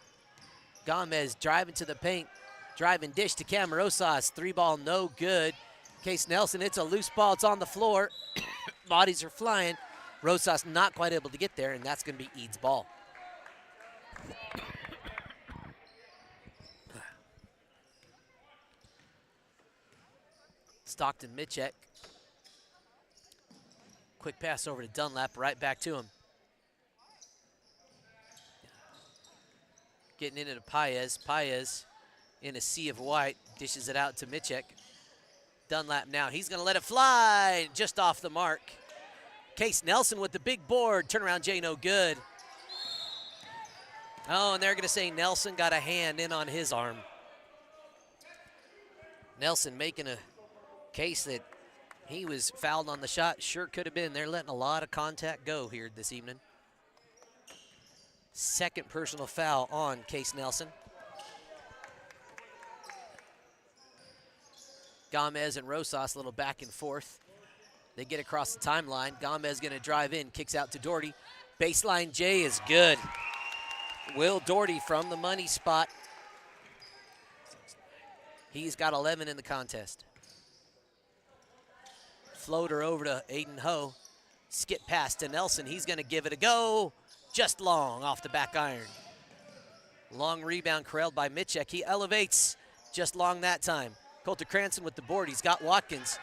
Gomez driving to the paint, driving dish to Cam Rosas. 3-ball, no good. Case Nelson, it's a loose ball. It's on the floor. Bodies are flying. Rosas not quite able to get there, and that's going to be Eads' ball. Stockton Mitchek. Quick pass over to Dunlap, right back to him. Getting into Paez. Paez in a sea of white, dishes it out to Mitchek. Dunlap now, he's gonna let it fly, just off the mark. Case Nelson with the big board, turnaround J, no good. Oh, and they're gonna say Nelson got a hand in on his arm. Nelson making a case that he was fouled on the shot, sure could have been. They're letting a lot of contact go here this evening. Second personal foul on Case Nelson. Gomez and Rosas, a little back and forth. They get across the timeline. Gomez gonna drive in, kicks out to Doherty. Baseline J is good. Will Doherty from the money spot. He's got 11 in the contest. Floater over to Aiden Ho. Skip pass to Nelson. He's going to give it a go. Just long off the back iron. Long rebound corralled by Mitchek. He elevates just long that time. Colter Cranston with the board. He's got Watkins.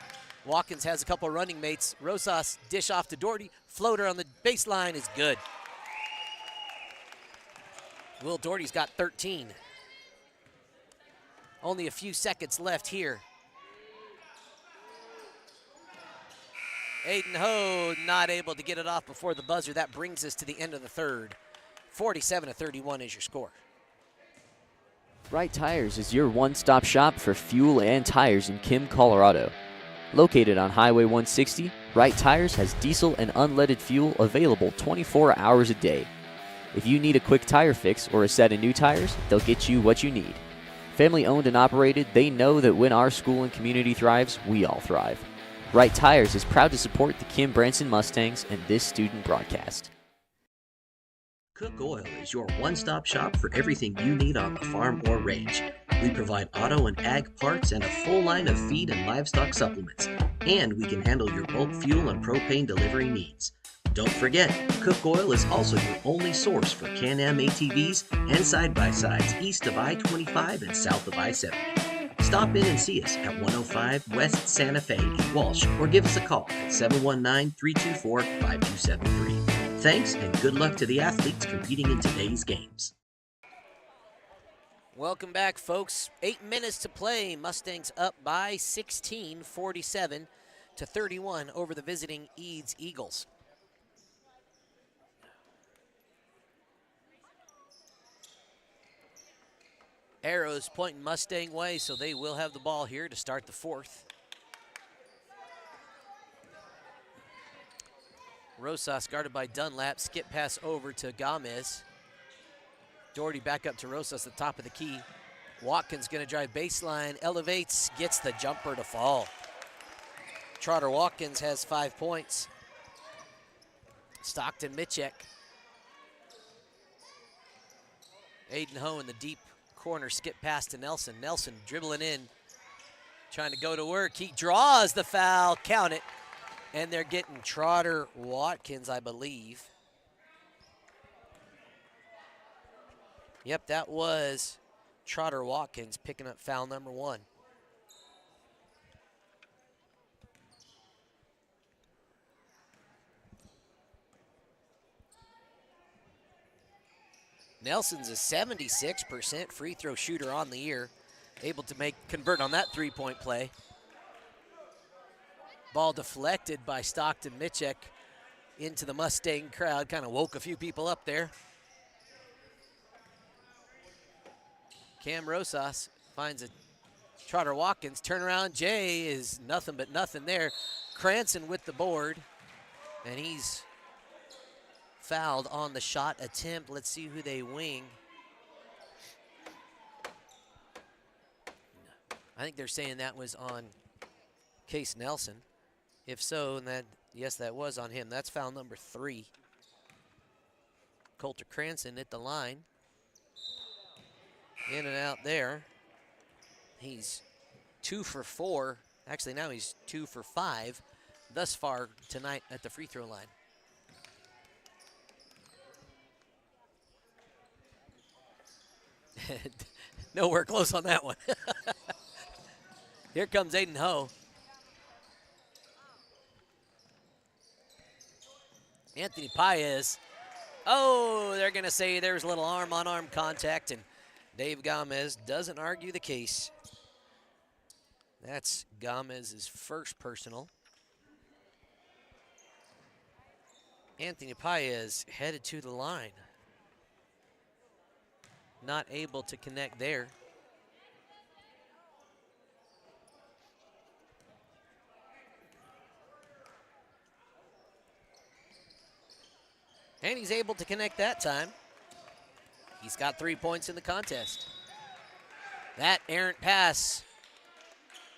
Watkins has a couple running mates. Rosas dish off to Doherty. Floater on the baseline is good. Will Doherty's got 13. Only a few seconds left here. Aiden Ho not able to get it off before the buzzer. That brings us to the end of the third. 47-31 is your score. Right Tires is your one-stop shop for fuel and tires in Kim, Colorado. Located on Highway 160, Right Tires has diesel and unleaded fuel available 24 hours a day. If you need a quick tire fix or a set of new tires, they'll get you what you need. Family owned and operated, they know that when our school and community thrives, we all thrive. Right Tires is proud to support the Kim Branson Mustangs and this student broadcast. Cook Oil is your one-stop shop for everything you need on the farm or range. We provide auto and ag parts and a full line of feed and livestock supplements. And we can handle your bulk fuel and propane delivery needs. Don't forget, Cook Oil is also your only source for Can-Am ATVs and side-by-sides east of I-25 and south of I-70. Stop in and see us at 105 West Santa Fe in Walsh or give us a call at 719-324-5273. Thanks and good luck to the athletes competing in today's games. Welcome back, folks. 8 minutes to play. Mustangs up by 16, 47-31 over the visiting Eads Eagles. Arrows pointing Mustang way, so they will have the ball here to start the fourth. Rosas guarded by Dunlap. Skip pass over to Gomez. Doherty back up to Rosas at the top of the key. Watkins going to drive baseline, elevates, gets the jumper to fall. Trotter Watkins has 5 points. Stockton Mitchek. Aiden Ho in the deep corner, skip pass to Nelson. Nelson dribbling in, trying to go to work. He draws the foul, count it. And they're getting Trotter Watkins, I believe. Yep, that was Trotter Watkins picking up foul number 1. Nelson's a 76% free throw shooter on the year, able to convert on that three-point play. Ball deflected by Stockton Mitchek into the Mustang crowd, kind of woke a few people up there. Cam Rosas finds a Trotter Watkins turnaround. Jay is nothing but nothing there. Cranston with the board, and he's fouled on the shot attempt. Let's see who they wing. I think they're saying that was on Case Nelson. If so, then yes, that was on him. That's foul number 3. Coulter Cranston at the line. In and out there. He's 2 for 4. Actually, now he's 2 for 5 thus far tonight at the free throw line. Nowhere close on that one. Here comes Aiden Ho. Anthony Paez. Oh, they're going to say there's a little arm-on-arm contact, and Dave Gomez doesn't argue the case. That's Gomez's first personal. Anthony Paez headed to the line. Not able to connect there. And he's able to connect that time. He's got 3 points in the contest. That errant pass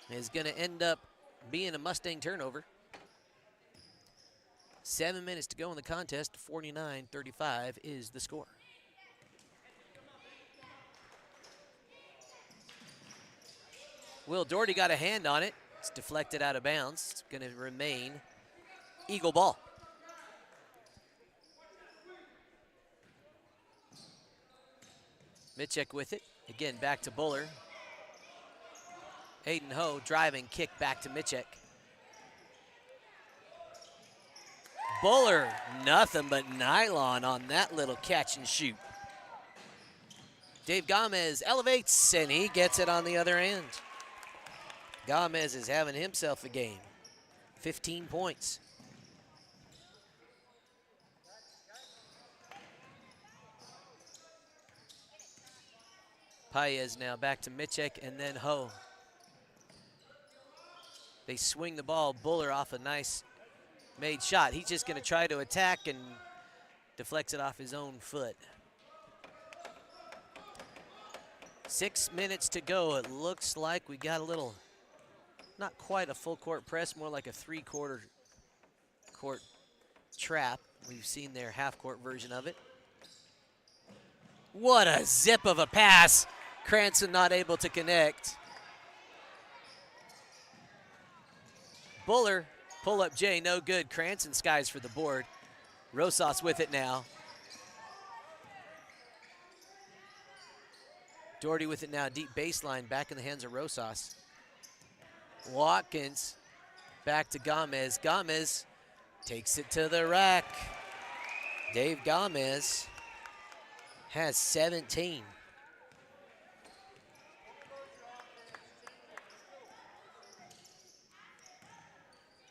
is going to end up being a Mustang turnover. 7 minutes to go in the contest. 49-35 is the score. Will Doherty got a hand on it. It's deflected out of bounds. It's going to remain Eagle ball. Mitchek with it. Again, back to Buller. Aiden Ho driving, kick back to Mitchek. Buller, nothing but nylon on that little catch and shoot. Dave Gomez elevates, and he gets it on the other end. Gomez is having himself a game. 15 points. Paez now back to Mitchek and then Ho. They swing the ball. Buller off a nice made shot. He's just going to try to attack and deflects it off his own foot. 6 minutes to go. It looks like we got a little, not quite a full court press, more like a 3/4 court trap. We've seen their half court version of it. What a zip of a pass. Cranston not able to connect. Buller, pull up J, no good. Cranston skies for the board. Rosas with it now. Doherty with it now, deep baseline, back in the hands of Rosas. Watkins, back to Gomez. Gomez takes it to the rack. Dave Gomez has 17.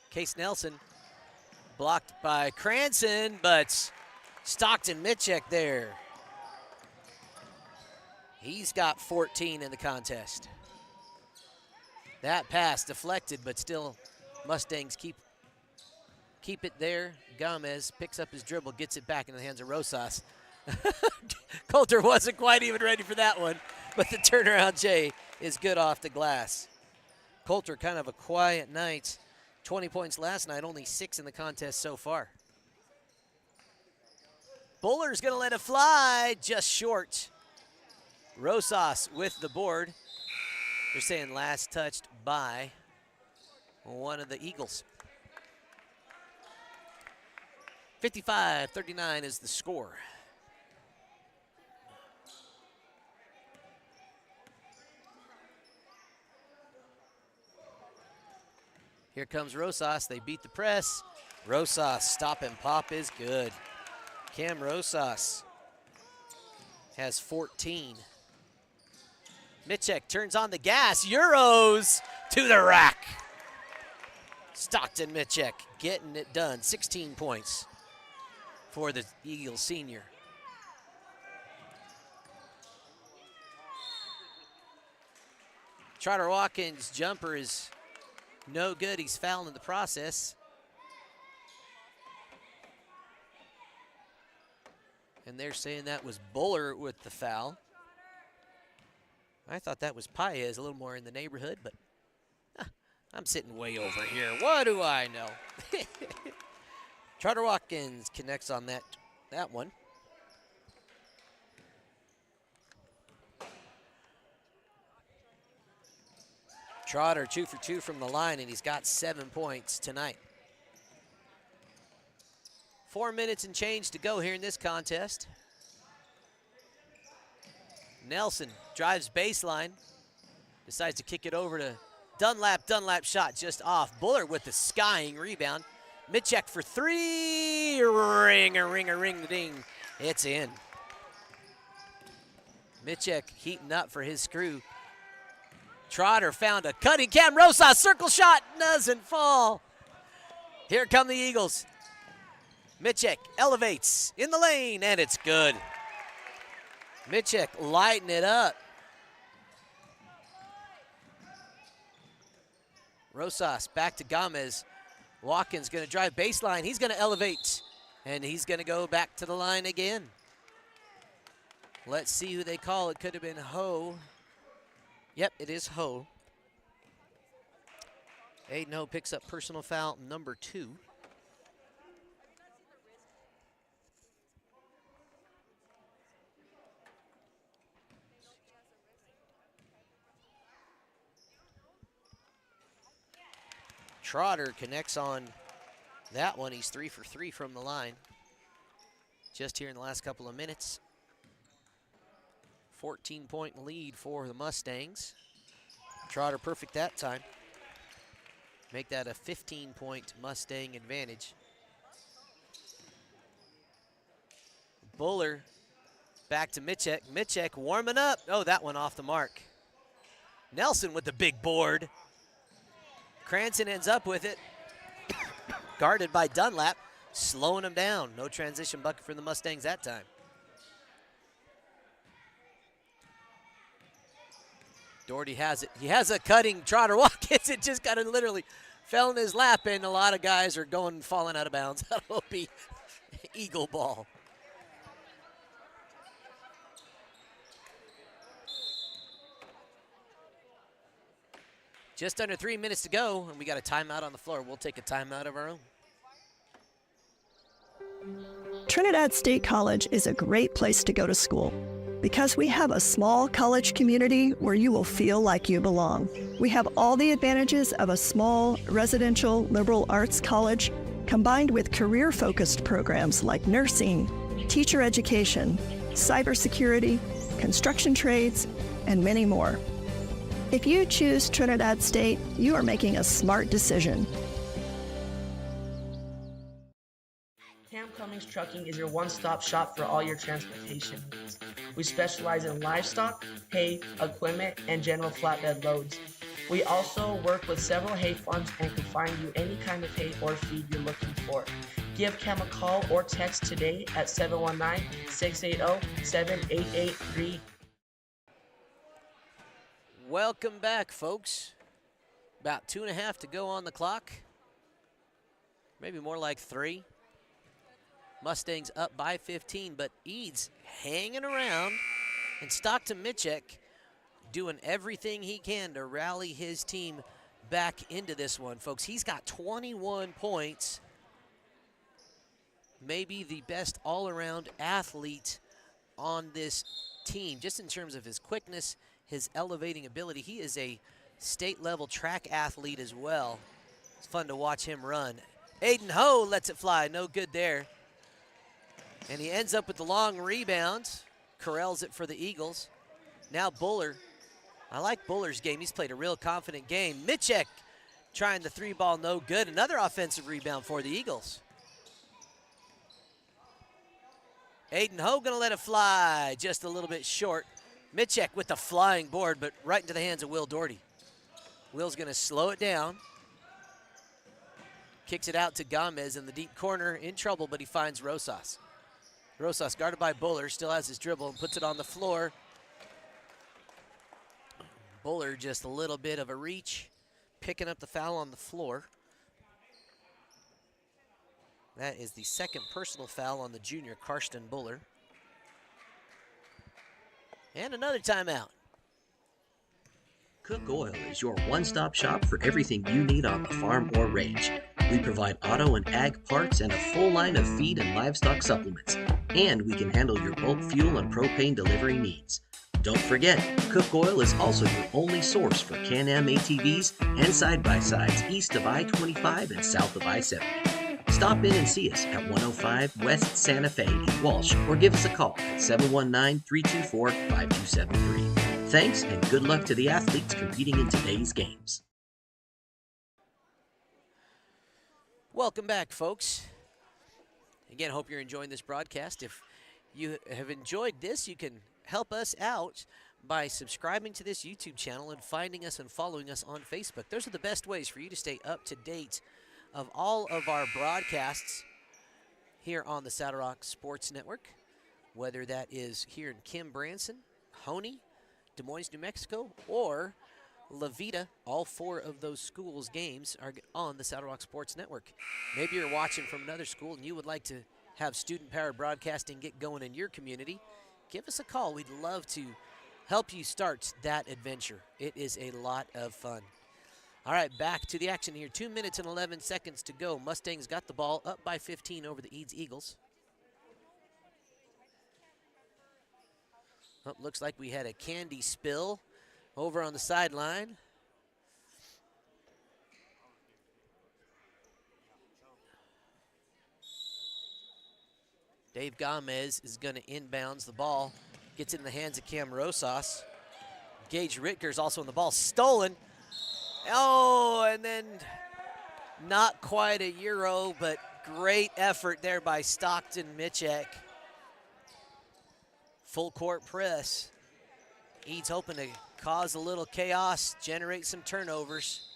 Case Nelson blocked by Cranston, but Stockton Mitchek there. He's got 14 in the contest. That pass deflected, but still Mustangs keep it there. Gomez picks up his dribble, gets it back in the hands of Rosas. Coulter wasn't quite even ready for that one, but the turnaround J is good off the glass. Coulter kind of a quiet night. 20 points last night, only 6 in the contest so far. Buller's gonna let it fly, just short. Rosas with the board. They're saying last touched by one of the Eagles. 55-39 is the score. Here comes Rosas. They beat the press. Rosas stop and pop is good. Cam Rosas has 14. Mitchek turns on the gas. Euros to the rack. Stockton Mitchek getting it done. 16 points for the Eagles senior. Trotter Watkins' jumper is No good. He's fouled in the process. And they're saying that was Buller with the foul. I thought that was Paez, a little more in the neighborhood, but I'm sitting way over here. What do I know? Trotter Watkins connects on that one. Trotter 2 for 2 from the line, and he's got 7 points tonight. 4 minutes and change to go here in this contest. Nelson drives baseline, decides to kick it over to Dunlap. Dunlap shot just off. Buller with the skying rebound. Mid-check for three. Ring-a-ring-a-ring-a-ding. It's in. Mid-check heating up for his crew. Trotter found a cutting Cam Rosas. Circle shot doesn't fall. Here come the Eagles. Mitchek elevates in the lane, and it's good. Mitchek lighting it up. Rosas back to Gomez. Watkins going to drive baseline. He's going to elevate, and he's going to go back to the line again. Let's see who they call. It could have been Ho. Yep, it is Ho. Aiden Ho picks up personal foul number 2. Trotter connects on that one. He's 3 for 3 from the line. Just here in the last couple of minutes. 14-point lead for the Mustangs. Trotter perfect that time. Make that a 15-point Mustang advantage. Buller back to Mitchek. Mitchek warming up. Oh, that one off the mark. Nelson with the big board. Cranston ends up with it. Guarded by Dunlap, slowing him down. No transition bucket for the Mustangs that time. Doherty has it. He has a cutting Trotter Watkins. It just kind of literally fell in his lap, and a lot of guys are falling out of bounds. That'll be Eagle ball. Just under 3 minutes to go, and we got a timeout on the floor. We'll take a timeout of our own. Trinidad State College is a great place to go to school because we have a small college community where you will feel like you belong. We have all the advantages of a small residential liberal arts college combined with career-focused programs like nursing, teacher education, cybersecurity, construction trades, and many more. If you choose Trinidad State, you are making a smart decision. Cummings Trucking is your one-stop shop for all your transportation needs. We specialize in livestock, hay, equipment, and general flatbed loads. We also work with several hay farms and can find you any kind of hay or feed you're looking for. Give Cam a call or text today at 719-680-7883. Welcome back, folks. About 2.5 to go on the clock. Maybe more like 3. Mustangs up by 15, but Eads hanging around, and Stockton Mitchek doing everything he can to rally his team back into this one, folks. He's got 21 points, maybe the best all-around athlete on this team, just in terms of his quickness, his elevating ability. He is a state-level track athlete as well. It's fun to watch him run. Aiden Ho lets it fly, no good there. And he ends up with the long rebound. Corrals it for the Eagles. Now Buller. I like Buller's game. He's played a real confident game. Mitchek trying the 3-ball, no good. Another offensive rebound for the Eagles. Aiden Ho gonna let it fly. Just a little bit short. Mitchek with the flying board, but right into the hands of Will Doherty. Will's gonna slow it down. Kicks it out to Gomez in the deep corner. In trouble, but he finds Rosas. Rosas guarded by Buller, still has his dribble and puts it on the floor. Buller just a little bit of a reach. picking up the foul on the floor. That is the second personal foul on the junior, Karsten Buller. And another timeout. Cook Oil is your one-stop shop for everything you need on the farm or range. We provide auto and ag parts and a full line of feed and livestock supplements. And we can handle your bulk fuel and propane delivery needs. Don't forget, Cook Oil is also your only source for Can-Am ATVs and side-by-sides east of I-25 and south of I-70. Stop in and see us at 105 West Santa Fe in Walsh or give us a call at 719-324-5273. Thanks and good luck to the athletes competing in today's games. Welcome back, folks. Again, hope you're enjoying this broadcast. If you have enjoyed this, you can help us out by subscribing to this YouTube channel and finding us and following us on Facebook. Those are the best ways for you to stay up to date of all of our broadcasts here on the Saddle Rock Sports Network, whether that is here in Kim, Branson, Honey, Des Moines, New Mexico, or La Vita. All four of those schools' games are on the Saddle Rock Sports Network. Maybe you're watching from another school and you would like to have student-powered broadcasting get going in your community. Give us a call. We'd love to help you start that adventure. It is a lot of fun. All right, back to the action here. 2 minutes and 11 seconds to go. Mustangs got the ball up by 15 over the Eads Eagles. Oh, looks like we had a candy spill over on the sideline. Dave Gomez is going to inbounds the ball. Gets it in the hands of Cam Rosas. Gage Ritker's also on the ball. Stolen. Oh, and then not quite a Euro, but great effort there by Stockton Mitchek. Full court press. Eads hoping to cause a little chaos, generate some turnovers.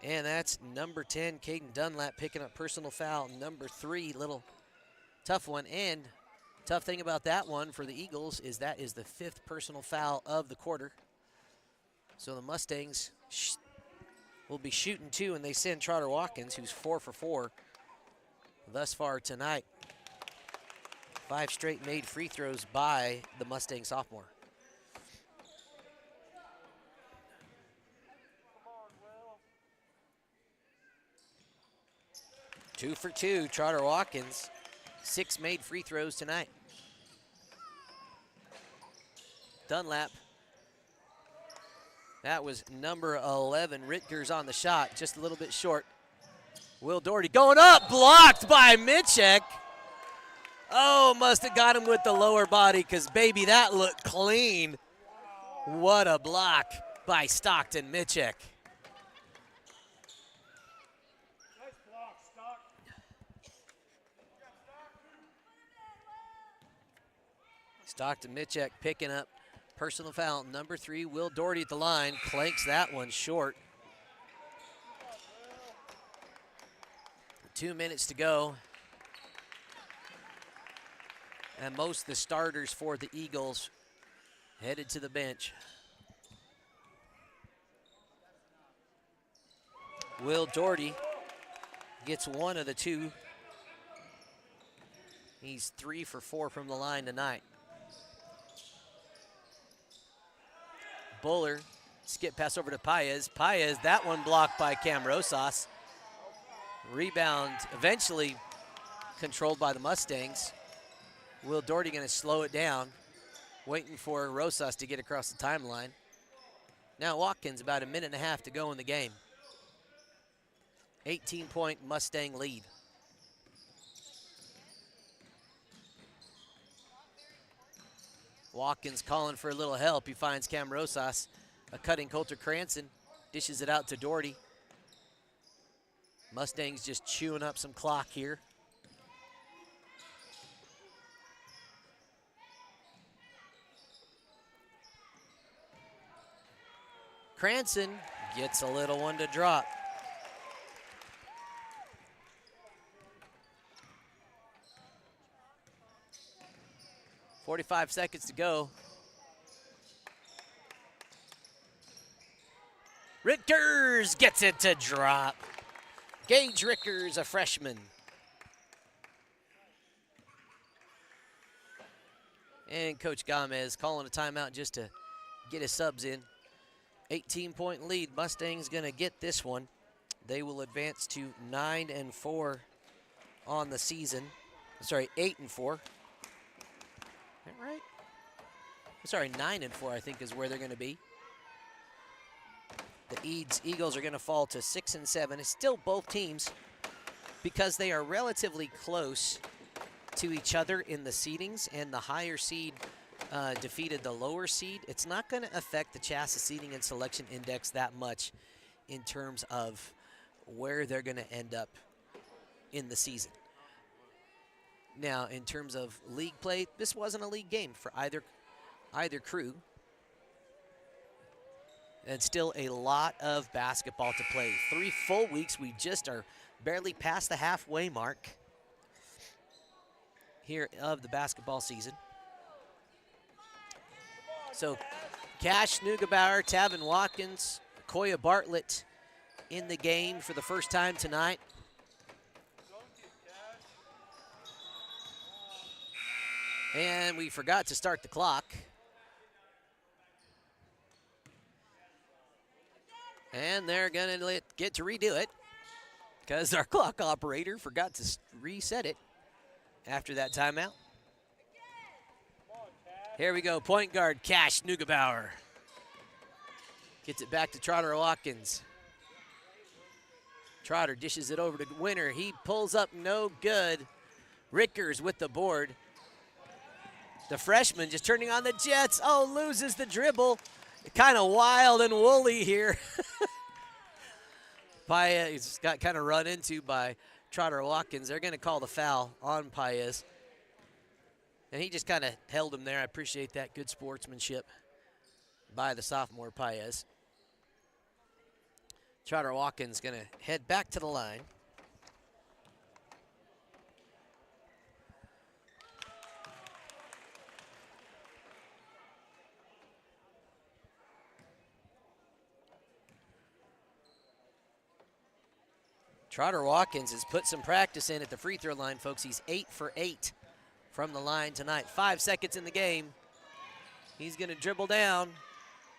And that's number 10, Caden Dunlap, picking up personal foul. Number 3, little tough one. And tough thing about that one for the Eagles is that is the 5th personal foul of the quarter. So the Mustangs will be shooting 2, and they send Trotter Watkins, who's 4 for 4 thus far tonight. 5 straight made free throws by the Mustang sophomore. Two for 2, Trotter Watkins. 6 made free throws tonight. Dunlap. That was number 11. Ritger's on the shot, just a little bit short. Will Doherty going up, blocked by Mitchek. Oh, must have got him with the lower body because, baby, that looked clean. What a block by Stockton Mitchek. Stockton Mitchek picking up personal foul. Number 3, Will Doherty at the line. Clanks that one short. 2 minutes to go. And most of the starters for the Eagles headed to the bench. Will Doherty gets 1 of the 2. He's 3 for 4 from the line tonight. Buller, skip pass over to Paez. Paez, that one blocked by Cam Rosas. Rebound eventually controlled by the Mustangs. Will Doherty going to slow it down, waiting for Rosas to get across the timeline. Now Watkins, about a minute and a half to go in the game. 18-point Mustang lead. Watkins calling for a little help. He finds Cam Rosas, a cutting Coulter Cranston, dishes it out to Doherty. Mustangs just chewing up some clock here. Cranston gets a little one to drop. .45 seconds to go. Rickers gets it to drop. Gage Rickers, a freshman. And Coach Gomez calling a timeout just to get his subs in. 18-point lead. Mustangs going to get this one. They will advance to 9-4 on the season. Sorry, 8-4. Is that right? Sorry, 9-4 I think is where they're going to be. The Eads Eagles are going to fall to 6-7. It's still both teams, because they are relatively close to each other in the seedings, and the higher seed defeated the lower seed. It's not going to affect the Chassis Seeding and Selection Index that much in terms of where they're going to end up in the season. Now, in terms of league play, this wasn't a league game for either crew. And still a lot of basketball to play. 3 full weeks. We just are barely past the halfway mark here of the basketball season. So Cash Neugebauer, Tavin Watkins, Koya Bartlett in the game for the first time tonight. And we forgot to start the clock. And they're going to get to redo it because our clock operator forgot to reset it after that timeout. Here we go, point guard Cash Neugebauer. Gets it back to Trotter Watkins. Trotter dishes it over to Winter. He pulls up, no good. Rickers with the board. The freshman just turning on the Jets. Oh, loses the dribble. Kind of wild and woolly here. Paez got kind of run into by Trotter Watkins. They're going to call the foul on Paez. And he just kind of held him there. I appreciate that. Good sportsmanship by the sophomore Paez. Trotter Watkins going to head back to the line. Trotter Watkins has put some practice in at the free throw line, folks. He's 8 for 8 from the line tonight. 5 seconds in the game. He's going to dribble down.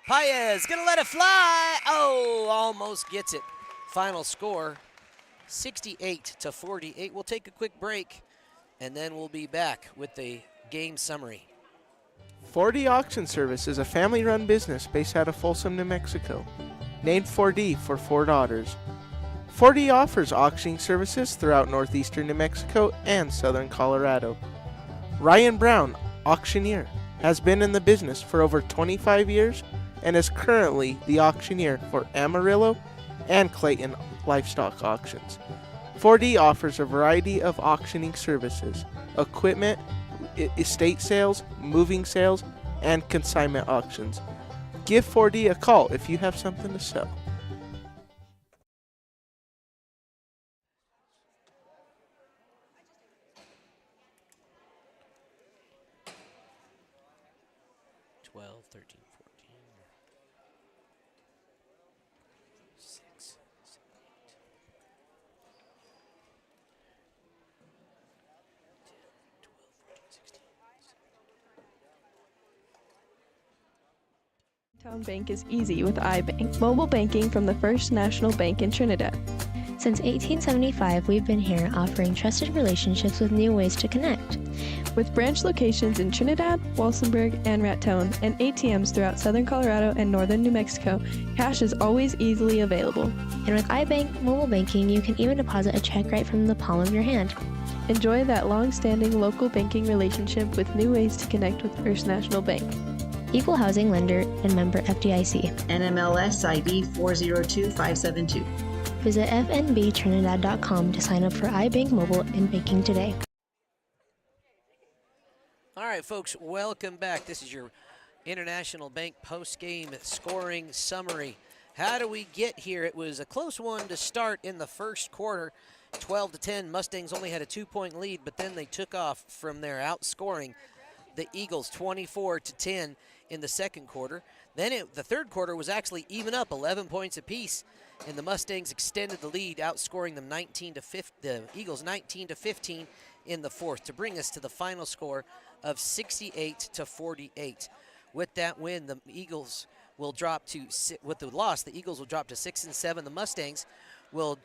Paez going to let it fly. Oh, almost gets it. Final score, 68-48. We'll take a quick break, and then we'll be back with the game summary. 4D Auction Service is a family-run business based out of Folsom, New Mexico. Named 4D for 4 daughters. 4D offers auctioning services throughout northeastern New Mexico and southern Colorado. Ryan Brown, auctioneer, has been in the business for over 25 years and is currently the auctioneer for Amarillo and Clayton Livestock Auctions. 4D offers a variety of auctioning services, equipment, estate sales, moving sales, and consignment auctions. Give 4D a call if you have something to sell. Town Bank is easy with iBank, mobile banking from the First National Bank in Trinidad. Since 1875, we've been here offering trusted relationships with new ways to connect. With branch locations in Trinidad, Walsenburg, and Raton, and ATMs throughout southern Colorado and northern New Mexico, cash is always easily available. And with iBank mobile banking, you can even deposit a check right from the palm of your hand. Enjoy that long-standing local banking relationship with new ways to connect with First National Bank. Equal housing lender and member FDIC. NMLS ID 402572. Visit fnbtrinidad.com to sign up for iBank Mobile and banking today. All right, folks, welcome back. This is your International Bank post-game scoring summary. How do we get here? It was a close one to start in the first quarter. 12-10, Mustangs only had a 2-point lead, but then they took off from there, outscoring the Eagles 24-10 in the second quarter. Then the third quarter was actually even up, 11 points apiece, and the Mustangs extended the lead, outscoring them the Eagles 19-15 in the fourth to bring us to the final score of 68-48. With that win, the Eagles will drop to with the loss, the Eagles will drop to 6-7. The Mustangs will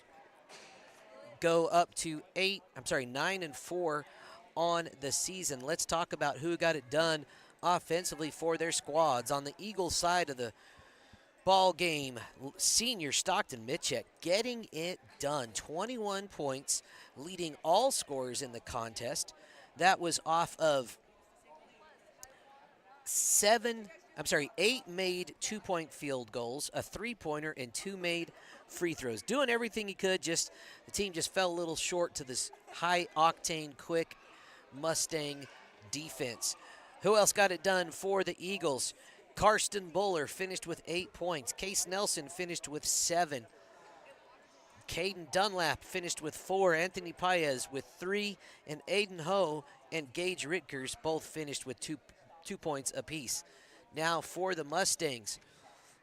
go up to 9-4 on the season. Let's talk about who got it done offensively for their squads. On the Eagles side of the ball game, senior Stockton Mitchell getting it done. 21 points, leading all scorers in the contest. That was off of 8 made 2-point field goals, a 3-pointer, and 2 made free throws. Doing everything he could, the team just fell a little short to this high-octane, quick Mustang defense. Who else got it done for the Eagles? Karsten Buller finished with 8 points. Case Nelson finished with 7. Caden Dunlap finished with 4. Anthony Paez with 3. And Aiden Ho and Gage Ritkers both finished with 2 points apiece. Now for the Mustangs,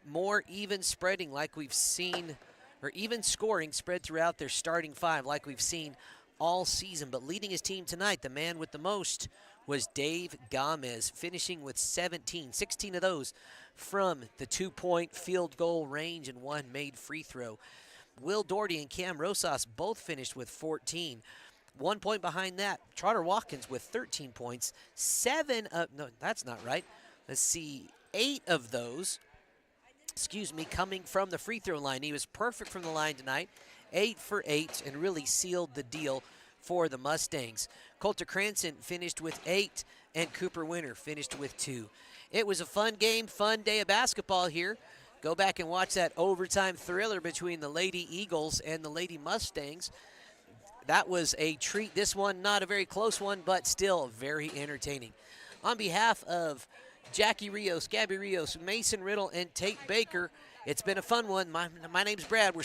more even spreading like we've seen, or even scoring spread throughout their starting five like we've seen all season. But leading his team tonight, the man with the most was Dave Gomez, finishing with 17, 16 of those from the 2-point field goal range and 1 made free throw. Will Doherty and Cam Rosas both finished with 14. 1 point behind that, Trotter Watkins with 13 points. 8 of those, coming from the free throw line. He was perfect from the line tonight, 8 for 8, and really sealed the deal for the Mustangs. Coulter Cranston finished with 8, and Cooper Winter finished with 2. It was a fun game, fun day of basketball here. Go back and watch that overtime thriller between the Lady Eagles and the Lady Mustangs. That was a treat. This one, not a very close one, but still very entertaining. On behalf of Jackie Rios, Gabby Rios, Mason Riddle, and Tate Baker, it's been a fun one. My name's Brad. We're